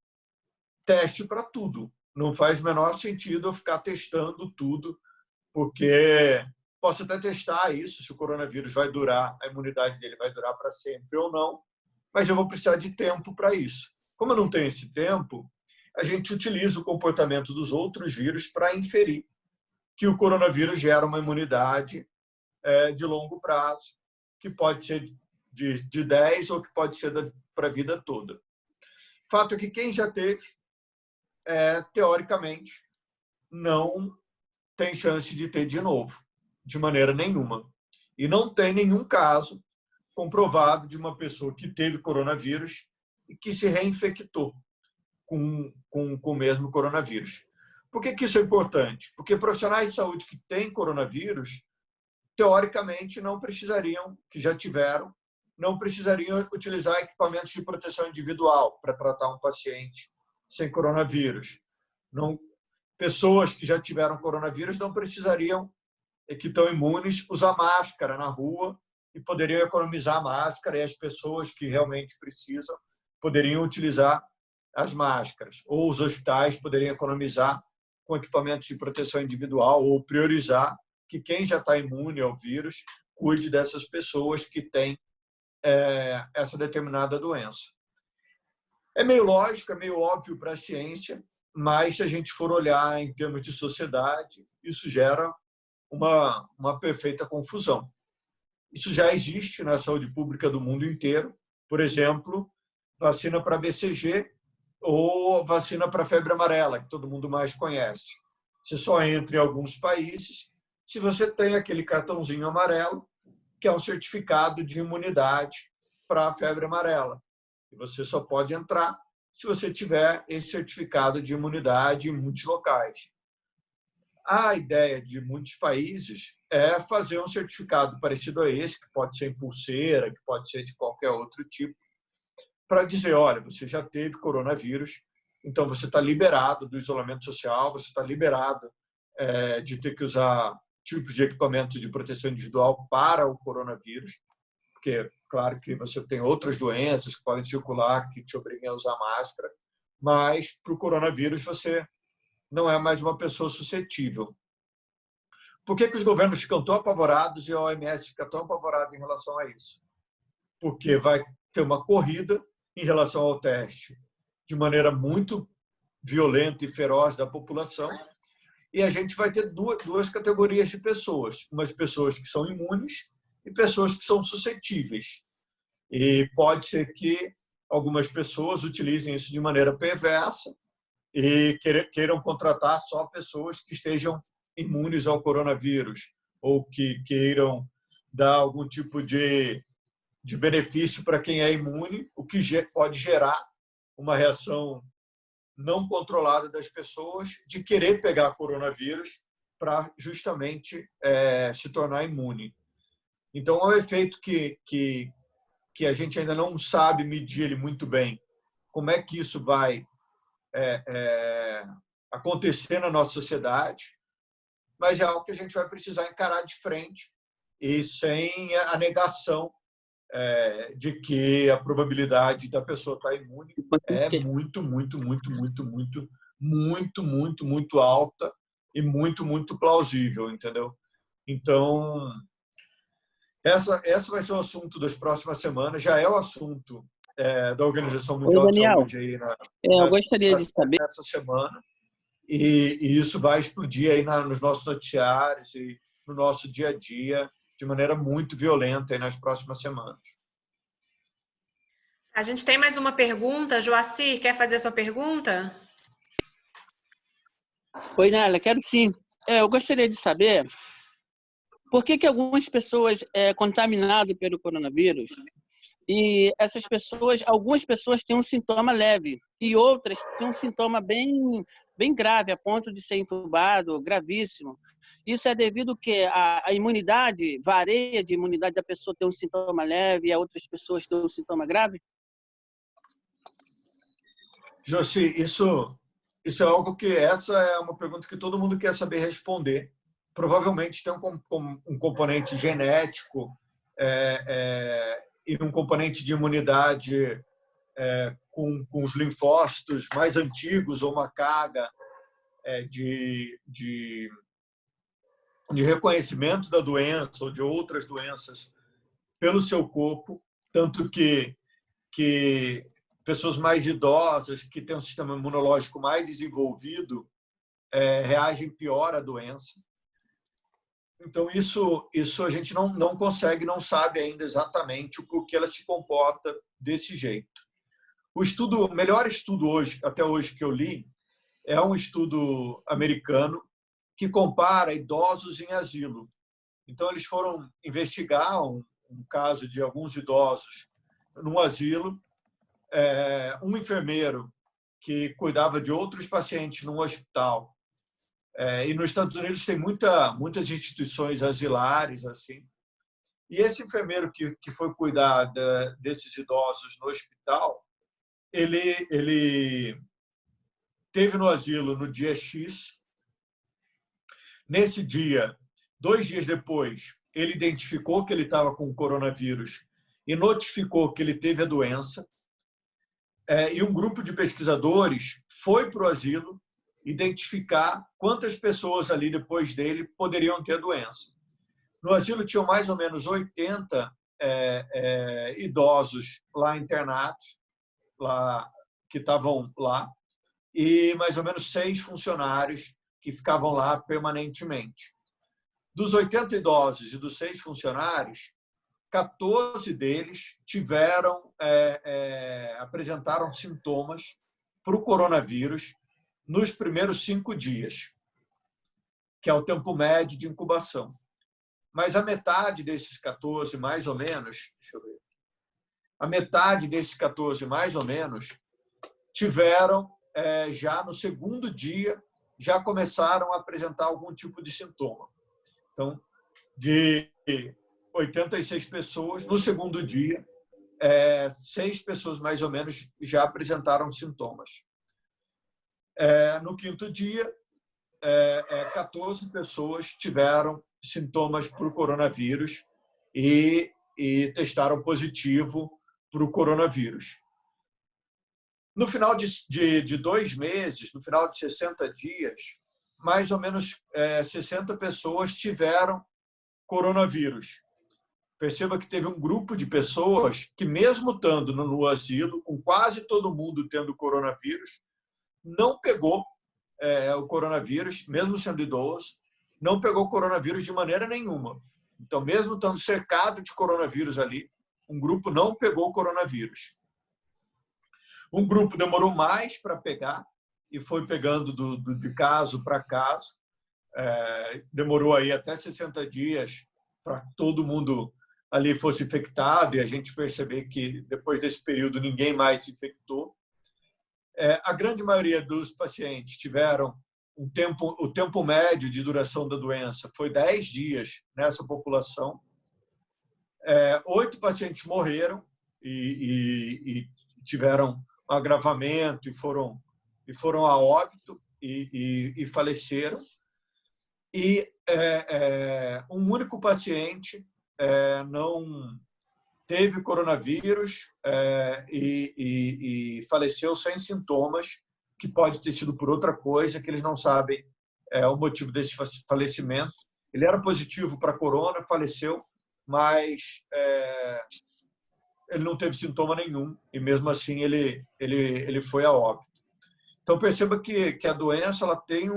teste para tudo. Não faz o menor sentido eu ficar testando tudo, porque posso até testar isso, se o coronavírus vai durar, a imunidade dele vai durar para sempre ou não, mas eu vou precisar de tempo para isso. Como eu não tenho esse tempo, a gente utiliza o comportamento dos outros vírus para inferir que o coronavírus gera uma imunidade de longo prazo, que pode ser de 10 ou que pode ser para a vida toda. Fato é que quem já teve, teoricamente, não tem chance de ter de novo, de maneira nenhuma. E não tem nenhum caso comprovado de uma pessoa que teve coronavírus e que se reinfectou com o mesmo coronavírus. Por que isso é importante? Porque profissionais de saúde que têm coronavírus, teoricamente, não precisariam, que já tiveram, não precisariam utilizar equipamentos de proteção individual para tratar um paciente sem coronavírus. Não, pessoas que já tiveram coronavírus não precisariam, que estão imunes, usar máscara na rua e poderiam economizar a máscara, e as pessoas que realmente precisam poderiam utilizar as máscaras, ou os hospitais poderiam economizar com equipamentos de proteção individual, ou priorizar que quem já está imune ao vírus cuide dessas pessoas que têm essa determinada doença. É meio lógico, é meio óbvio para a ciência, mas se a gente for olhar em termos de sociedade, isso gera uma perfeita confusão. Isso já existe na saúde pública do mundo inteiro. Por exemplo, vacina para BCG ou vacina para febre amarela, que todo mundo mais conhece. Você só entra em alguns países se você tem aquele cartãozinho amarelo, que é um certificado de imunidade para a febre amarela. E você só pode entrar se você tiver esse certificado de imunidade em muitos locais. A ideia de muitos países é fazer um certificado parecido a esse, que pode ser em pulseira, que pode ser de qualquer outro tipo, para dizer, olha, você já teve coronavírus, então você está liberado do isolamento social, você está liberado de ter que usar tipos de equipamentos de proteção individual para o coronavírus, porque, claro, que você tem outras doenças que podem circular, que te obriguem a usar máscara, mas para o coronavírus você não é mais uma pessoa suscetível. Por que os governos ficam tão apavorados e a OMS fica tão apavorada em relação a isso? Porque vai ter uma corrida em relação ao teste de maneira muito violenta e feroz da população, e a gente vai ter duas categorias de pessoas, umas pessoas que são imunes e pessoas que são suscetíveis. E pode ser que algumas pessoas utilizem isso de maneira perversa e queiram contratar só pessoas que estejam imunes ao coronavírus ou que queiram dar algum tipo de benefício para quem é imune, o que pode gerar uma reação não controlada das pessoas de querer pegar coronavírus para justamente se tornar imune. Então, é um efeito que a gente ainda não sabe medir ele muito bem. Como é que isso vai acontecer na nossa sociedade, mas é algo que a gente vai precisar encarar de frente e sem a negação de que a probabilidade da pessoa estar imune é muito, muito, muito, muito, muito, muito, muito, muito alta e muito, muito plausível, entendeu? Então, essa vai ser o assunto das próximas semanas, já é o assunto da Organização Mundial de Saúde aí eu gostaria de saber nessa semana, e isso vai explodir aí nos nossos noticiários e no nosso dia a dia de maneira muito violenta aí nas próximas semanas. A gente tem mais uma pergunta. Joacir, quer fazer a sua pergunta? Oi, Nália, quero sim. Eu gostaria de saber por que algumas pessoas contaminadas pelo coronavírus e algumas pessoas têm um sintoma leve e outras têm um sintoma bem grave, a ponto de ser entubado, gravíssimo. Isso é devido ao que a imunidade varia de imunidade da pessoa ter um sintoma leve e a outras pessoas ter um sintoma grave? Josi, isso é algo que essa é uma pergunta que todo mundo quer saber responder. Provavelmente tem um componente genético e um componente de imunidade com os linfócitos mais antigos ou uma carga de reconhecimento da doença ou de outras doenças pelo seu corpo, tanto que pessoas mais idosas, que têm um sistema imunológico mais desenvolvido, reagem pior à doença. Então, isso a gente não consegue, não sabe ainda exatamente o porquê ela se comporta desse jeito. O melhor estudo até hoje que eu li é um estudo americano que compara idosos em asilo. Então, eles foram investigar um caso de alguns idosos num asilo, um enfermeiro que cuidava de outros pacientes num hospital. E nos Estados Unidos tem muitas instituições asilares assim. E esse enfermeiro que foi cuidar desses idosos no hospital, ele teve no asilo no dia X. Nesse dia, 2 dias depois, ele identificou que ele estava com o coronavírus e notificou que ele teve a doença. E um grupo de pesquisadores foi para o asilo identificar quantas pessoas ali depois dele poderiam ter a doença. No asilo tinham mais ou menos 80 idosos lá internados, que estavam lá, e mais ou menos 6 funcionários que ficavam lá permanentemente. Dos 80 idosos e dos 6 funcionários, 14 deles apresentaram sintomas para o coronavírus nos primeiros 5 dias, que é o tempo médio de incubação. Mas a metade desses 14, mais ou menos, deixa eu ver, a metade desses 14, mais ou menos, tiveram, já no segundo dia, já começaram a apresentar algum tipo de sintoma. Então, de 86 pessoas, no segundo dia, 6 pessoas, mais ou menos, já apresentaram sintomas. No quinto dia, 14 pessoas tiveram sintomas para o coronavírus e testaram positivo para o coronavírus. No final de 2 meses, no final de 60 dias, mais ou menos 60 pessoas tiveram coronavírus. Perceba que teve um grupo de pessoas que, mesmo estando no asilo, com quase todo mundo tendo coronavírus, não pegou o coronavírus, mesmo sendo idoso, não pegou o coronavírus de maneira nenhuma. Então, mesmo estando cercado de coronavírus ali, um grupo não pegou o coronavírus. Um grupo demorou mais para pegar e foi pegando de caso para caso. Demorou aí até 60 dias para todo mundo ali fosse infectado e a gente perceber que depois desse período ninguém mais se infectou. A grande maioria dos pacientes tiveram o tempo médio de duração da doença foi 10 dias nessa população. 8 pacientes morreram e tiveram um agravamento e foram a óbito e faleceram. E um único paciente não teve coronavírus e faleceu sem sintomas, que pode ter sido por outra coisa, que eles não sabem o motivo desse falecimento. Ele era positivo para corona, faleceu, mas ele não teve sintoma nenhum e mesmo assim ele foi a óbito. Então perceba que a doença ela tem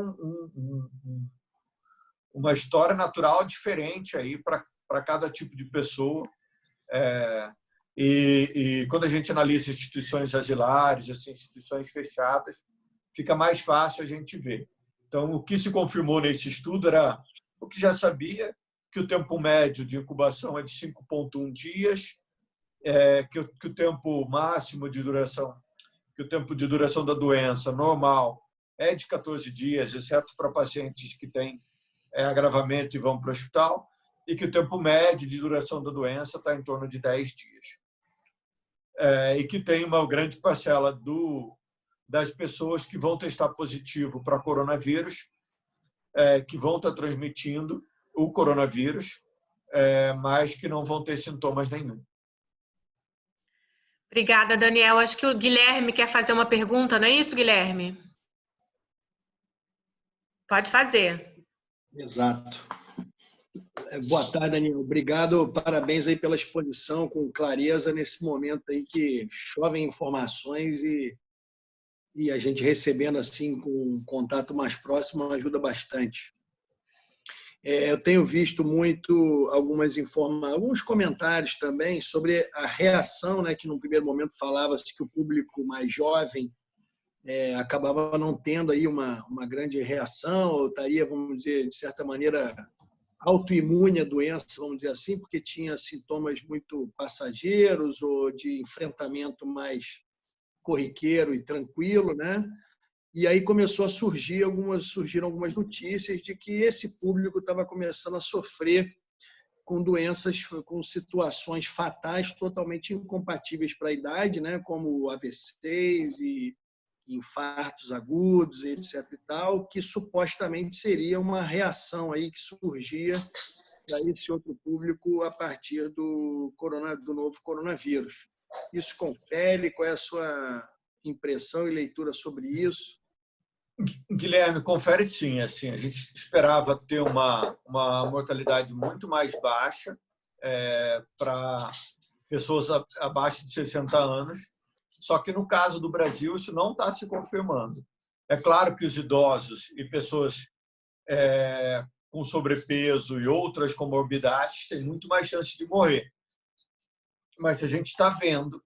uma história natural diferente aí para cada tipo de pessoa. E quando a gente analisa instituições asilares, assim, instituições fechadas, fica mais fácil a gente ver. Então, o que se confirmou nesse estudo era o que já sabia, que o tempo médio de incubação é de 5,1 dias, que o tempo máximo de duração, que o tempo de duração da doença normal é de 14 dias, exceto para pacientes que têm agravamento e vão para o hospital, e que o tempo médio de duração da doença está em torno de 10 dias. E que tem uma grande parcela das pessoas que vão testar positivo para coronavírus, que vão estar transmitindo o coronavírus, mas que não vão ter sintomas nenhum. Obrigada, Daniel. Acho que o Guilherme quer fazer uma pergunta, não é isso, Guilherme? Pode fazer. Exato. Boa tarde, Daniel. Obrigado, parabéns aí pela exposição com clareza nesse momento aí que chovem informações e a gente recebendo assim com um contato mais próximo ajuda bastante. Eu tenho visto muito alguns comentários também sobre a reação, né, que no primeiro momento falava-se que o público mais jovem acabava não tendo aí uma grande reação, ou estaria, vamos dizer, de certa maneira, autoimune à doença, vamos dizer assim, porque tinha sintomas muito passageiros ou de enfrentamento mais corriqueiro e tranquilo, né? E aí surgiram algumas notícias de que esse público estava começando a sofrer com doenças, com situações fatais totalmente incompatíveis para a idade, né? Como AVCs e infartos agudos, etc. e tal, que supostamente seria uma reação aí que surgia para esse outro público a partir do novo coronavírus. Isso confere? Qual é a sua impressão e leitura sobre isso? Guilherme, confere sim. Assim, a gente esperava ter uma mortalidade muito mais baixa para pessoas abaixo de 60 anos, só que no caso do Brasil isso não está se confirmando. É claro que os idosos e pessoas com sobrepeso e outras comorbidades têm muito mais chance de morrer. Mas a gente está vendo,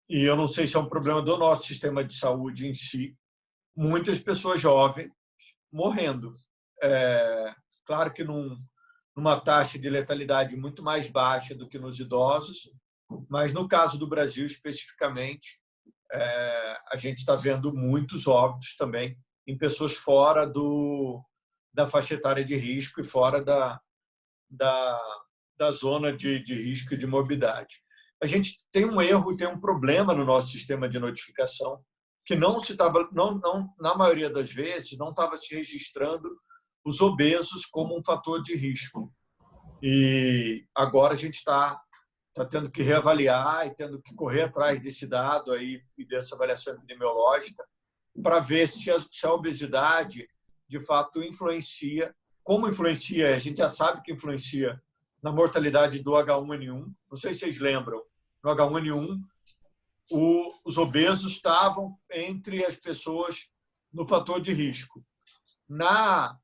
e eu não sei se é um problema do nosso sistema de saúde em si, muitas pessoas jovens morrendo. Claro que numa taxa de letalidade muito mais baixa do que nos idosos, mas no caso do Brasil especificamente, a gente está vendo muitos óbitos também em pessoas fora da faixa etária de risco e fora da zona de risco e de morbidade. A gente tem um erro e tem um problema no nosso sistema de notificação, que na maioria das vezes não estava se registrando os obesos como um fator de risco. E agora a gente está tendo que reavaliar e tendo que correr atrás desse dado aí e dessa avaliação epidemiológica para ver se a obesidade de fato influencia. Como influencia? A gente já sabe que influencia na mortalidade do H1N1. Não sei se vocês lembram, no H1N1 os obesos estavam entre as pessoas no fator de risco. No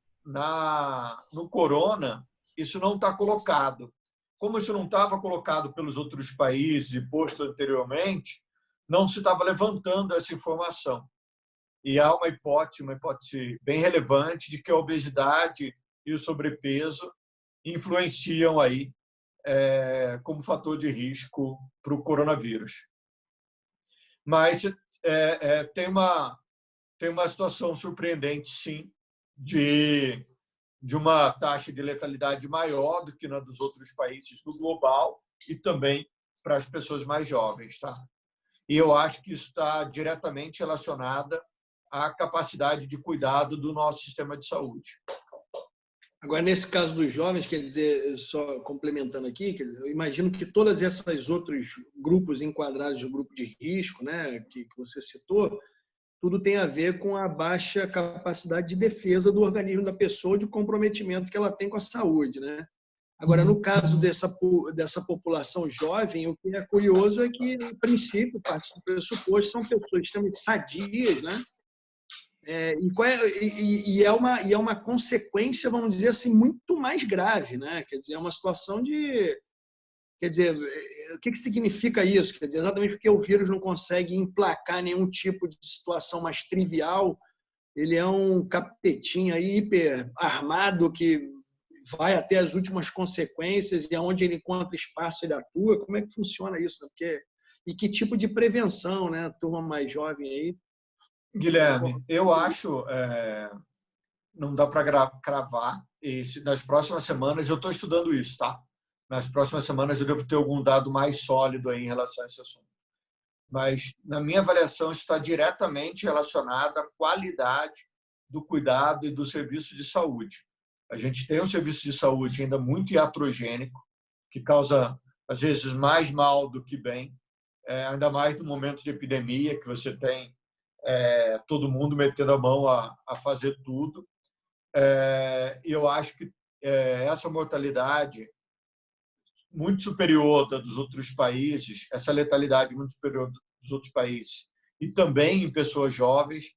corona, isso não está colocado. Como isso não estava colocado pelos outros países e posto anteriormente, não se estava levantando essa informação. E há uma hipótese bem relevante de que a obesidade e o sobrepeso influenciam aí como fator de risco para o coronavírus. Mas tem uma situação surpreendente, sim, de uma taxa de letalidade maior do que na dos outros países do global e também para as pessoas mais jovens. Tá? E eu acho que isso está diretamente relacionado à capacidade de cuidado do nosso sistema de saúde. Agora, nesse caso dos jovens, quer dizer, só complementando aqui, eu imagino que todos esses outros grupos enquadrados no grupo de risco, né, que você citou, tudo tem a ver com a baixa capacidade de defesa do organismo da pessoa, de comprometimento que ela tem com a saúde, né? Agora, no caso dessa população jovem, o que é curioso é que, a princípio, parte do pressuposto, são pessoas extremamente sadias, né? E é uma consequência, vamos dizer assim, muito mais grave, né? Quer dizer, é uma situação de... Quer dizer, o que significa isso? Quer dizer, exatamente porque o vírus não consegue emplacar nenhum tipo de situação mais trivial, ele é um capetinho aí hiper armado que vai até as últimas consequências e aonde ele encontra espaço ele atua. Como é que funciona isso? Porque, e que tipo de prevenção, né? Turma mais jovem aí. Guilherme, eu acho, não dá para cravar, e nas próximas semanas, eu estou estudando isso, tá? Nas próximas semanas eu devo ter algum dado mais sólido aí em relação a esse assunto. Mas, na minha avaliação, isso está diretamente relacionado à qualidade do cuidado e do serviço de saúde. A gente tem um serviço de saúde ainda muito iatrogênico, que causa, às vezes, mais mal do que bem. ainda mais no momento de epidemia, que você tem todo mundo metendo a mão a fazer tudo. E eu acho que essa mortalidade muito superior da dos outros países, essa letalidade muito superior dos outros países, e também em pessoas jovens,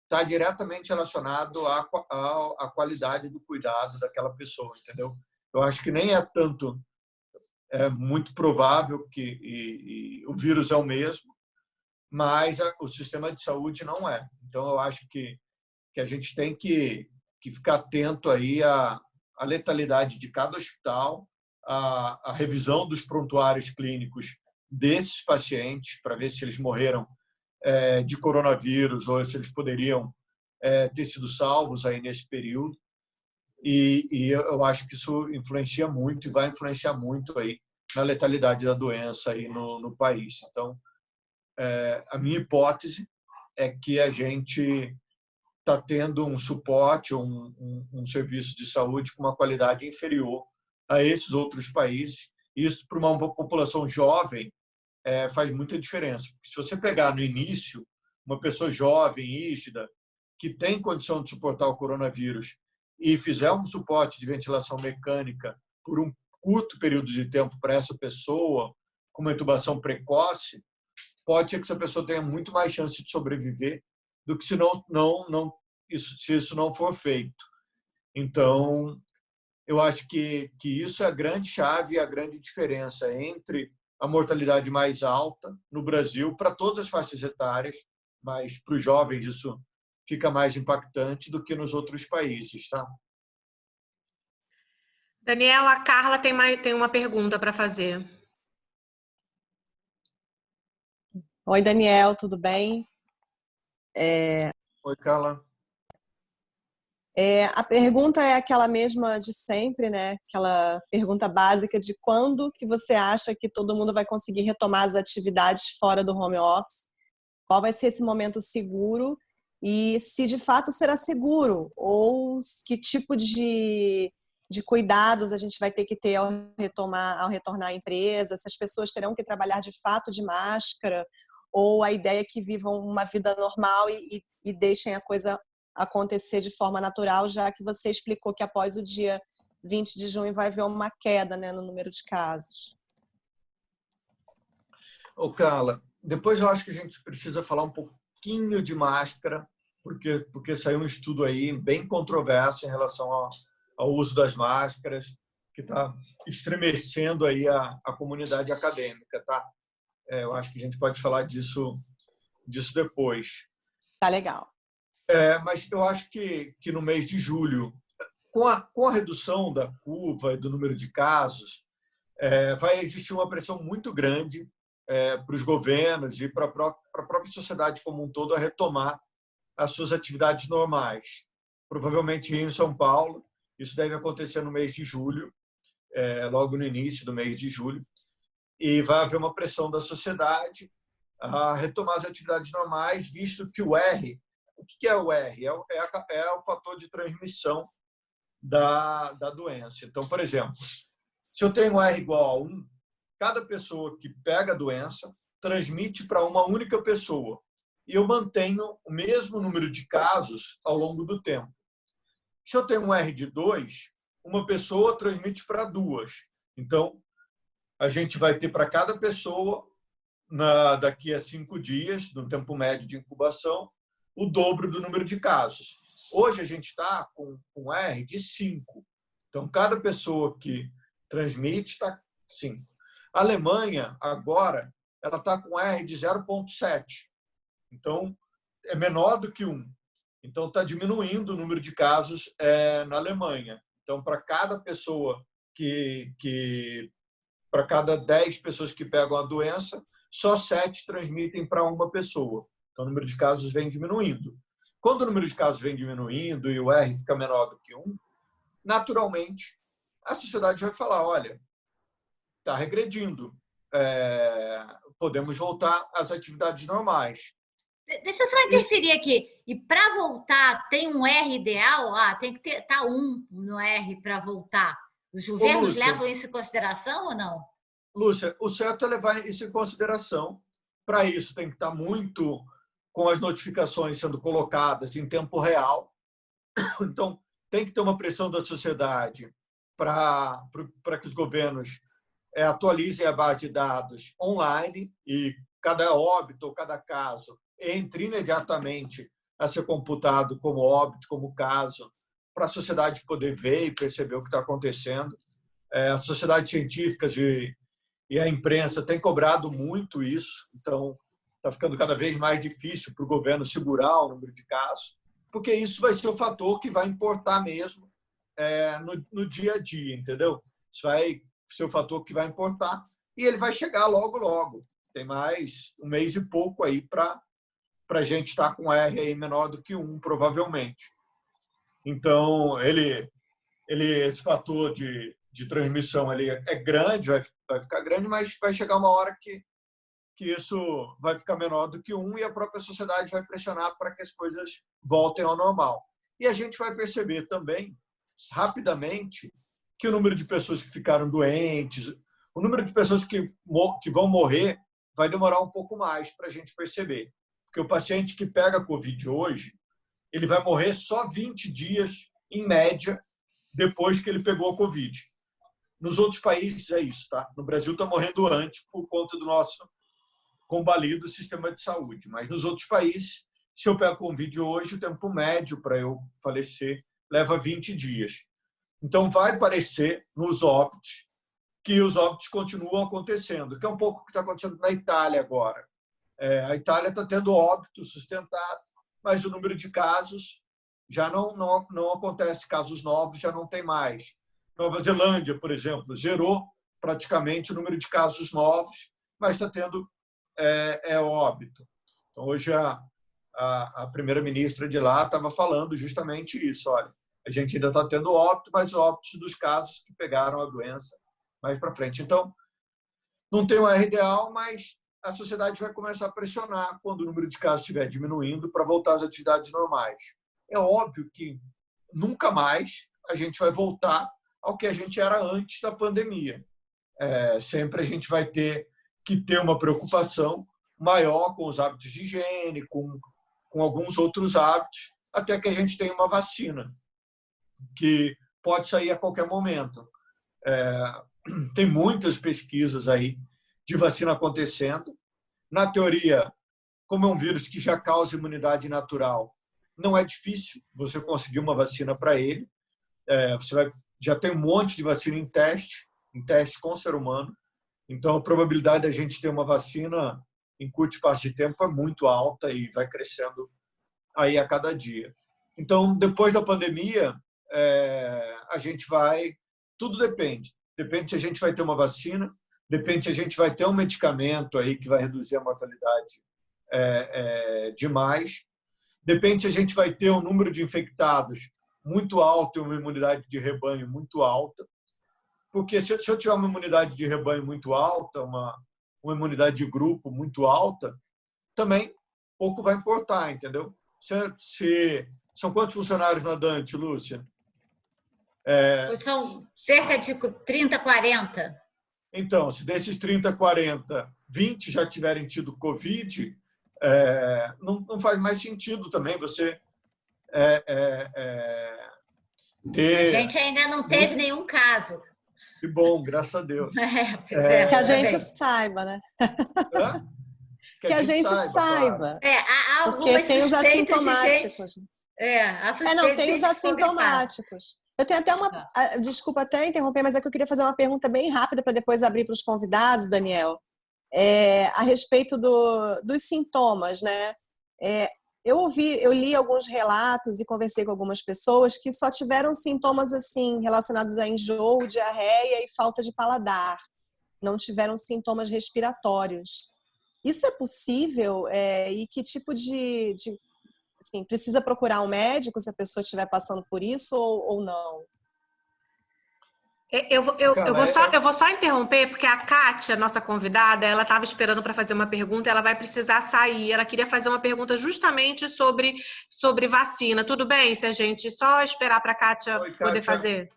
está diretamente relacionado à qualidade do cuidado daquela pessoa, entendeu? Eu acho que nem é tanto, é muito provável que o vírus é o mesmo, mas o sistema de saúde não é. Então, eu acho que a gente tem que ficar atento aí à letalidade de cada hospital, à revisão dos prontuários clínicos desses pacientes, para ver se eles morreram de coronavírus ou se eles poderiam ter sido salvos aí nesse período. E eu acho que isso influencia muito e vai influenciar muito aí na letalidade da doença aí no país. Então, a minha hipótese é que a gente está tendo um suporte, um serviço de saúde com uma qualidade inferior a esses outros países. Isso, para uma população jovem, faz muita diferença. Se você pegar no início uma pessoa jovem, rígida, que tem condição de suportar o coronavírus e fizer um suporte de ventilação mecânica por um curto período de tempo para essa pessoa, com uma intubação precoce, pode ser que essa pessoa tenha muito mais chance de sobreviver do que se isso não for feito. Então, eu acho que isso é a grande chave e a grande diferença entre a mortalidade mais alta no Brasil, para todas as faixas etárias, mas para os jovens isso fica mais impactante do que nos outros países, tá? Daniel, a Carla tem uma pergunta para fazer. Oi, Daniel, tudo bem? Oi, Carla. A pergunta é aquela mesma de sempre, né? Aquela pergunta básica de quando que você acha que todo mundo vai conseguir retomar as atividades fora do home office? Qual vai ser esse momento seguro? E se de fato será seguro? Ou que tipo de cuidados a gente vai ter que ter ao retornar à empresa? Se as pessoas terão que trabalhar de fato de máscara? Ou a ideia é que vivam uma vida normal e deixem a coisa acontecer de forma natural, já que você explicou que após o dia 20 de junho vai haver uma queda, né, no número de casos. Carla, depois eu acho que a gente precisa falar um pouquinho de máscara, porque saiu um estudo aí bem controverso em relação ao uso das máscaras, que está estremecendo aí a comunidade acadêmica, tá? Eu acho que a gente pode falar disso depois. Tá legal. Mas eu acho que no mês de julho, com a redução da curva e do número de casos, vai existir uma pressão muito grande para os governos e para a própria sociedade como um todo a retomar as suas atividades normais. Provavelmente em São Paulo, isso deve acontecer no mês de julho, logo no início do mês de julho, e vai haver uma pressão da sociedade a retomar as atividades normais, visto que o que é o R? É o fator de transmissão da doença. Então, por exemplo, se eu tenho R igual a 1, cada pessoa que pega a doença transmite para uma única pessoa. E eu mantenho o mesmo número de casos ao longo do tempo. Se eu tenho um R de 2, uma pessoa transmite para 2. Então, a gente vai ter para cada pessoa, daqui a 5 dias, no tempo médio de incubação, o dobro do número de casos. Hoje a gente está com R de 5. Então, cada pessoa que transmite está 5. A Alemanha, agora, ela está com R de 0,7. Então, é menor do que 1. Então, está diminuindo o número de casos na Alemanha. Então, para cada pessoa para cada 10 pessoas que pegam a doença, só 7 transmitem para uma pessoa. Então, o número de casos vem diminuindo. Quando o número de casos vem diminuindo e o R fica menor do que 1, naturalmente, a sociedade vai falar, olha, está regredindo, podemos voltar às atividades normais. Deixa eu só interferir aqui. E para voltar, tem um R ideal? Tem que estar 1 no R para voltar. Os governos levam isso em consideração ou não? Lúcia, o certo é levar isso em consideração, Para isso, tem que estar muito com as notificações sendo colocadas em tempo real. Então, tem que ter uma pressão da sociedade para que os governos atualizem a base de dados online e cada óbito ou cada caso entre imediatamente a ser computado como óbito, como caso, para a sociedade poder ver e perceber o que está acontecendo. As sociedades científicas e a imprensa têm cobrado muito isso, então está ficando cada vez mais difícil para o governo segurar o número de casos, porque isso vai ser o fator que vai importar mesmo no dia a dia, entendeu? Isso vai ser o fator que vai importar e ele vai chegar logo, logo. Tem mais um mês e pouco aí para a gente estar com R aí menor do que 1, provavelmente. Então, esse fator de transmissão ele é grande, vai ficar grande, mas vai chegar uma hora que isso vai ficar menor do que 1 e a própria sociedade vai pressionar para que as coisas voltem ao normal. E a gente vai perceber também, rapidamente, que o número de pessoas que ficaram doentes, o número de pessoas que vão morrer, vai demorar um pouco mais para a gente perceber. Porque o paciente que pega Covid hoje, ele vai morrer só 20 dias, em média, depois que ele pegou a Covid. Nos outros países é isso, tá? No Brasil está morrendo antes por conta do nosso combalido sistema de saúde. Mas nos outros países, se eu pego Covid hoje, o tempo médio para eu falecer leva 20 dias. Então, vai parecer nos óbitos que os óbitos continuam acontecendo, que é um pouco o que está acontecendo na Itália agora. A Itália está tendo óbito sustentado, mas o número de casos já não acontece, casos novos já não tem mais. Nova Zelândia, por exemplo, zerou praticamente o número de casos novos, mas está tendo óbito. Então, hoje a primeira-ministra de lá estava falando justamente isso. Olha, a gente ainda está tendo óbito, mas óbitos dos casos que pegaram a doença mais para frente. Então, não tem um R ideal, mas a sociedade vai começar a pressionar quando o número de casos estiver diminuindo para voltar às atividades normais. É óbvio que nunca mais a gente vai voltar ao que a gente era antes da pandemia. Sempre a gente vai ter que ter uma preocupação maior com os hábitos de higiene, com alguns outros hábitos, até que a gente tenha uma vacina, que pode sair a qualquer momento. Tem muitas pesquisas aí de vacina acontecendo. Na teoria, como é um vírus que já causa imunidade natural, não é difícil você conseguir uma vacina para ele. Já tem um monte de vacina em teste com o ser humano. Então, a probabilidade da gente ter uma vacina em curto espaço de tempo é muito alta e vai crescendo aí a cada dia. Então, depois da pandemia, a gente vai... Tudo depende. Depende se a gente vai ter uma vacina, depende se a gente vai ter um medicamento aí que vai reduzir a mortalidade demais, depende se a gente vai ter um número de infectados muito alto e uma imunidade de rebanho muito alta, porque se eu tiver uma imunidade de rebanho muito alta, uma imunidade de grupo muito alta, também pouco vai importar, entendeu? São quantos funcionários na Dante, Lúcia? São cerca de 30, 40. Então, se desses 30, 40, 20 já tiverem tido Covid, não faz mais sentido também você ter... A gente ainda não teve nenhum caso. Que bom, graças a Deus. Que a gente saiba, né? Que a gente saiba. Há porque tem os assintomáticos. Tem os assintomáticos. Eu tenho até uma... Desculpa até interromper, mas é que eu queria fazer uma pergunta bem rápida para depois abrir para os convidados, Daniel. A respeito dos sintomas, né? Eu li alguns relatos e conversei com algumas pessoas que só tiveram sintomas assim relacionados a enjoo, diarreia e falta de paladar. Não tiveram sintomas respiratórios. Isso é possível? E que tipo de assim, precisa procurar um médico se a pessoa estiver passando por isso ou não? Eu vou só interromper, porque a Kátia, nossa convidada, ela estava esperando para fazer uma pergunta, ela vai precisar sair. Ela queria fazer uma pergunta justamente sobre vacina. Tudo bem se a gente só esperar para a Kátia poder fazer?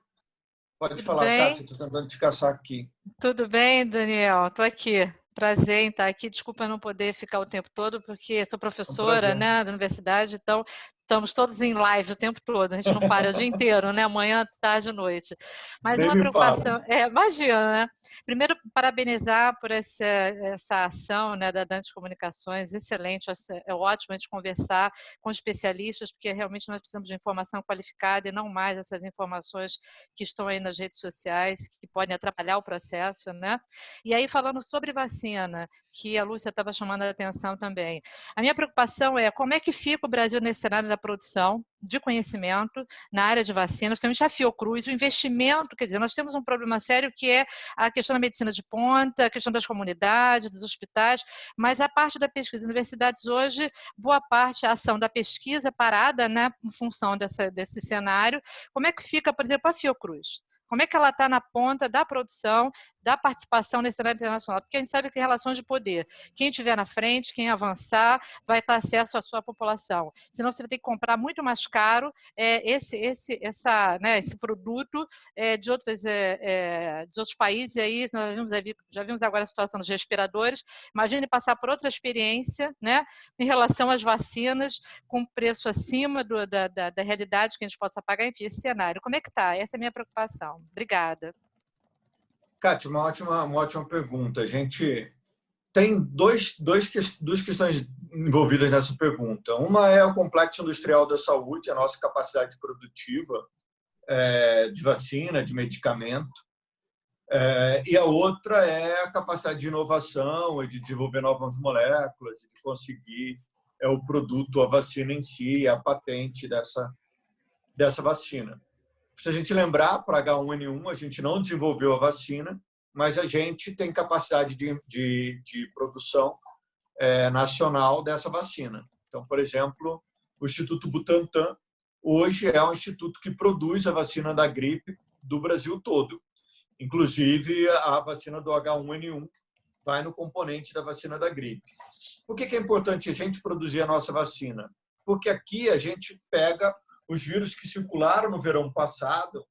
Pode falar, Kátia, estou tentando te caçar aqui. Tudo bem, Daniel? Estou aqui. Prazer em estar aqui. Desculpa não poder ficar o tempo todo, porque sou professora, né, da universidade, então estamos todos em live o tempo todo, a gente não para o dia inteiro, né? Manhã, tarde e noite. Mas Nem uma me fala. preocupação, imagina, né? Primeiro, parabenizar por essa ação, né, da Dantes Comunicações, excelente, é ótimo a gente conversar com especialistas, porque realmente nós precisamos de informação qualificada e não mais essas informações que estão aí nas redes sociais, que podem atrapalhar o processo, né? E aí, falando sobre vacina, que a Lúcia estava chamando a atenção também, a minha preocupação é como é que fica o Brasil nesse cenário da produção de conhecimento na área de vacina, principalmente a Fiocruz, o investimento, quer dizer, nós temos um problema sério que é a questão da medicina de ponta, a questão das comunidades, dos hospitais, mas a parte da pesquisa, universidades hoje, boa parte a ação da pesquisa parada, né, em função desse cenário. Como é que fica, por exemplo, a Fiocruz? Como é que ela está na ponta da produção, da participação nesse cenário internacional? Porque a gente sabe que relações de poder, quem estiver na frente, quem avançar, vai ter acesso à sua população. Senão você vai ter que comprar muito mais caro esse produto de outros países. E aí nós já vimos agora a situação dos respiradores. Imagine passar por outra experiência, né, em relação às vacinas, com preço acima da realidade que a gente possa pagar. Enfim, esse cenário. Como é que está? Essa é a minha preocupação. Obrigada. Kátia, uma ótima pergunta. A gente tem duas questões envolvidas nessa pergunta. Uma é o complexo industrial da saúde, a nossa capacidade produtiva de vacina, de medicamento. E a outra é a capacidade de inovação e de desenvolver novas moléculas e de conseguir o produto, a vacina em si, a patente dessa vacina. Se a gente lembrar, para H1N1, a gente não desenvolveu a vacina, mas a gente tem capacidade de produção nacional dessa vacina. Então, por exemplo, o Instituto Butantan hoje é um instituto que produz a vacina da gripe do Brasil todo. Inclusive, a vacina do H1N1 vai no componente da vacina da gripe. Por que é importante a gente produzir a nossa vacina? Porque aqui a gente pega os vírus que circularam no verão passado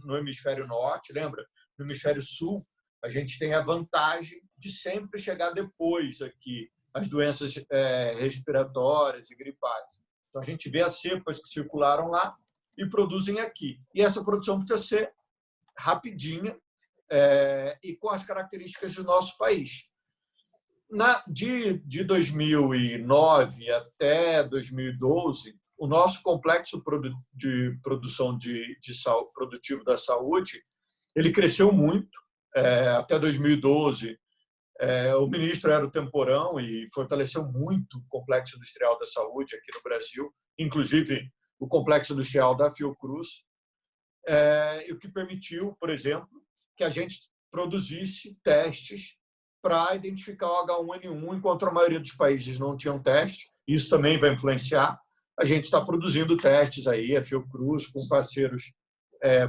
no hemisfério norte, lembra? No hemisfério sul, a gente tem a vantagem de sempre chegar depois aqui as doenças respiratórias e gripais. Então, a gente vê as cepas que circularam lá e produzem aqui. E essa produção precisa ser rapidinha e com as características do nosso país. De 2009 até 2012, o nosso complexo de produção produtivo da saúde, ele cresceu muito. Até 2012, o ministro era o Temporão e fortaleceu muito o complexo industrial da saúde aqui no Brasil, inclusive o complexo industrial da Fiocruz, o que permitiu, por exemplo, que a gente produzisse testes para identificar o H1N1, enquanto a maioria dos países não tinham teste. Isso também vai influenciar. A gente está produzindo testes aí, a Fiocruz, com parceiros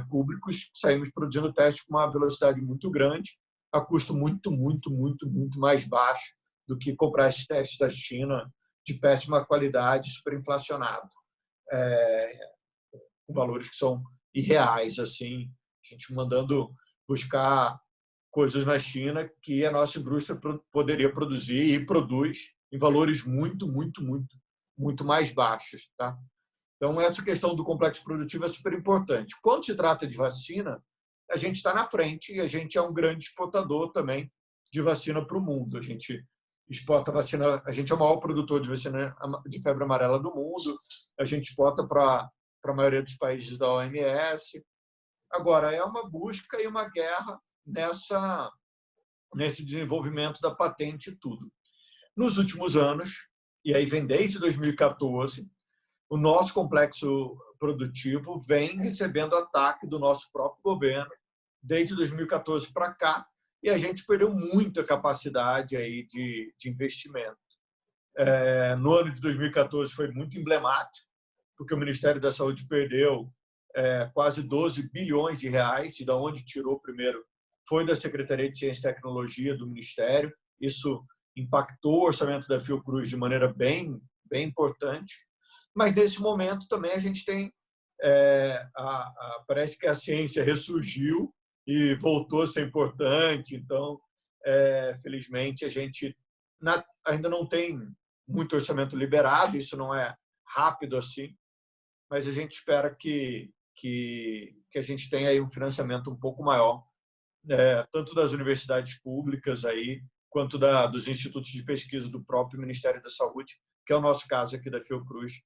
públicos, saímos produzindo testes com uma velocidade muito grande, a custo muito mais baixo do que comprar esses testes da China de péssima qualidade, superinflacionado, com valores que são irreais, assim, a gente mandando buscar coisas na China que a nossa indústria poderia produzir e produz em valores muito mais baixos, tá? Então, essa questão do complexo produtivo é super importante. Quando se trata de vacina, a gente está na frente e a gente é um grande exportador também de vacina para o mundo. A gente exporta vacina, a gente é o maior produtor de vacina de febre amarela do mundo, a gente exporta para a maioria dos países da OMS. Agora, é uma busca e uma guerra nesse desenvolvimento da patente e tudo. Nos últimos anos, e aí vem desde 2014, o nosso complexo produtivo vem recebendo ataque do nosso próprio governo desde 2014 para cá, e a gente perdeu muita capacidade aí de investimento. No ano de 2014 foi muito emblemático, porque o Ministério da Saúde perdeu quase 12 bilhões de reais, e da onde tirou primeiro foi da Secretaria de Ciência e Tecnologia do Ministério. Isso impactou o orçamento da Fiocruz de maneira bem importante. Mas, nesse momento, também a gente tem... parece que a ciência ressurgiu e voltou a ser importante. Então, felizmente, a gente ainda não tem muito orçamento liberado, isso não é rápido assim, mas a gente espera que a gente tenha aí um financiamento um pouco maior, tanto das universidades públicas aí, quanto dos institutos de pesquisa do próprio Ministério da Saúde, que é o nosso caso aqui da Fiocruz,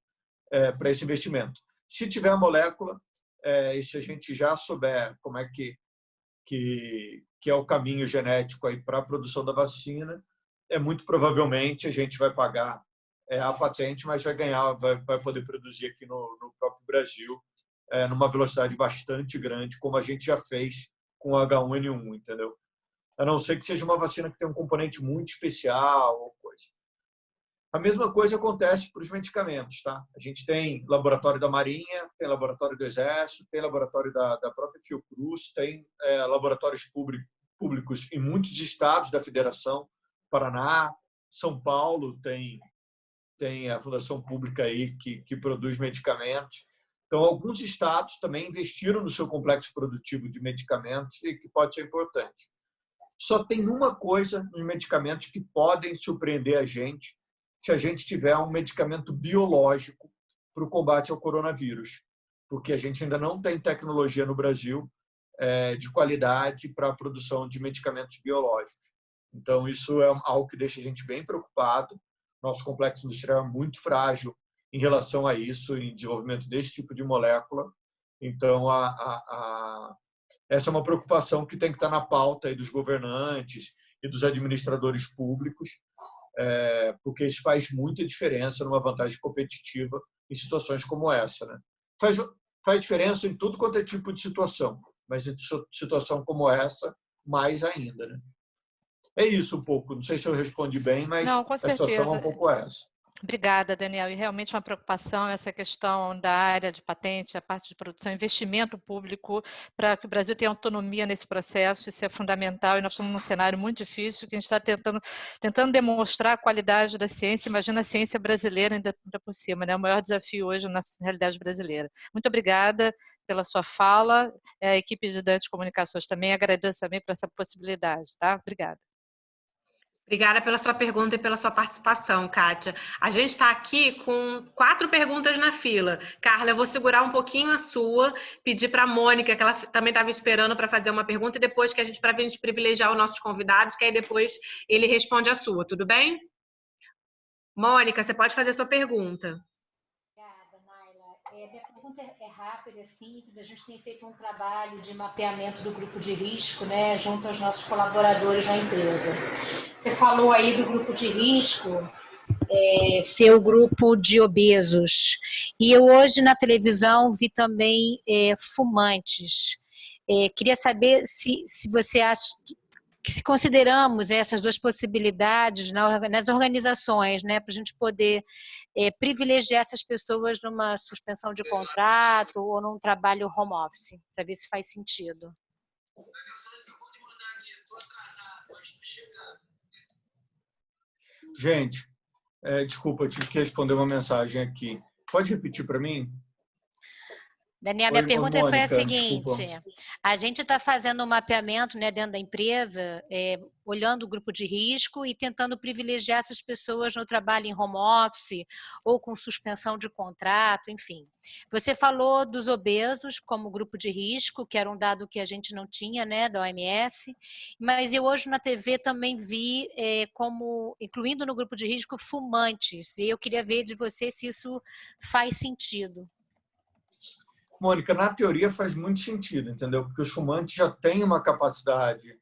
para esse investimento. Se tiver a molécula, e se a gente já souber como é que é o caminho genético aí para a produção da vacina, muito provavelmente a gente vai pagar a patente, mas vai poder produzir aqui no próprio Brasil, numa velocidade bastante grande, como a gente já fez com o H1N1, entendeu? A não ser que seja uma vacina que tem um componente muito especial ou coisa. A mesma coisa acontece para os medicamentos, tá? A gente tem laboratório da Marinha, tem laboratório do Exército, tem laboratório da própria Fiocruz, tem laboratórios públicos em muitos estados da Federação, Paraná, São Paulo tem a fundação pública aí que produz medicamentos. Então, alguns estados também investiram no seu complexo produtivo de medicamentos e que pode ser importante. Só tem uma coisa nos medicamentos que podem surpreender a gente se a gente tiver um medicamento biológico para o combate ao coronavírus, porque a gente ainda não tem tecnologia no Brasil de qualidade para a produção de medicamentos biológicos. Então, isso é algo que deixa a gente bem preocupado. Nosso complexo industrial é muito frágil em relação a isso, em desenvolvimento desse tipo de molécula. Então, essa é uma preocupação que tem que estar na pauta aí dos governantes e dos administradores públicos, porque isso faz muita diferença numa vantagem competitiva em situações como essa, né? Faz diferença em tudo quanto é tipo de situação, mas em situação como essa, mais ainda, né? É isso um pouco. Não sei se eu respondi bem, mas não, com certeza. A situação é um pouco essa. Obrigada, Daniel. E realmente uma preocupação essa questão da área de patente, a parte de produção, investimento público, para que o Brasil tenha autonomia nesse processo, isso é fundamental, e nós estamos num cenário muito difícil, que a gente está tentando demonstrar a qualidade da ciência. Imagina a ciência brasileira ainda por cima, né? O maior desafio hoje na realidade brasileira. Muito obrigada pela sua fala, a equipe de Dante Comunicações também, agradeço também por essa possibilidade, tá? Obrigada. Obrigada pela sua pergunta e pela sua participação, Kátia. A gente está aqui com 4 perguntas na fila. Carla, eu vou segurar um pouquinho a sua, pedir para a Mônica, que ela também estava esperando para fazer uma pergunta, e depois para a gente privilegiar os nossos convidados, que aí depois ele responde a sua, tudo bem? Mônica, você pode fazer a sua pergunta. Minha pergunta é rápida, é simples. A gente tem feito um trabalho de mapeamento do grupo de risco, né, junto aos nossos colaboradores na empresa. Você falou aí do grupo de risco, ser o grupo de obesos. E eu hoje na televisão vi também fumantes. Queria saber se você acha que, se consideramos essas 2 possibilidades nas organizações, né, para a gente poder privilegiar essas pessoas numa suspensão de contrato ou num trabalho home office, para ver se faz sentido. Gente, desculpa, eu tive que responder uma mensagem aqui. Pode repetir para mim? Daniel, minha pergunta foi a seguinte: desculpa. A gente está fazendo um mapeamento, né, dentro da empresa, olhando o grupo de risco e tentando privilegiar essas pessoas no trabalho em home office ou com suspensão de contrato, enfim. Você falou dos obesos como grupo de risco, que era um dado que a gente não tinha, né, da OMS, mas eu hoje na TV também vi como incluindo no grupo de risco fumantes, e eu queria ver de você se isso faz sentido. Mônica, na teoria faz muito sentido, entendeu? Porque os fumantes já têm uma capacidade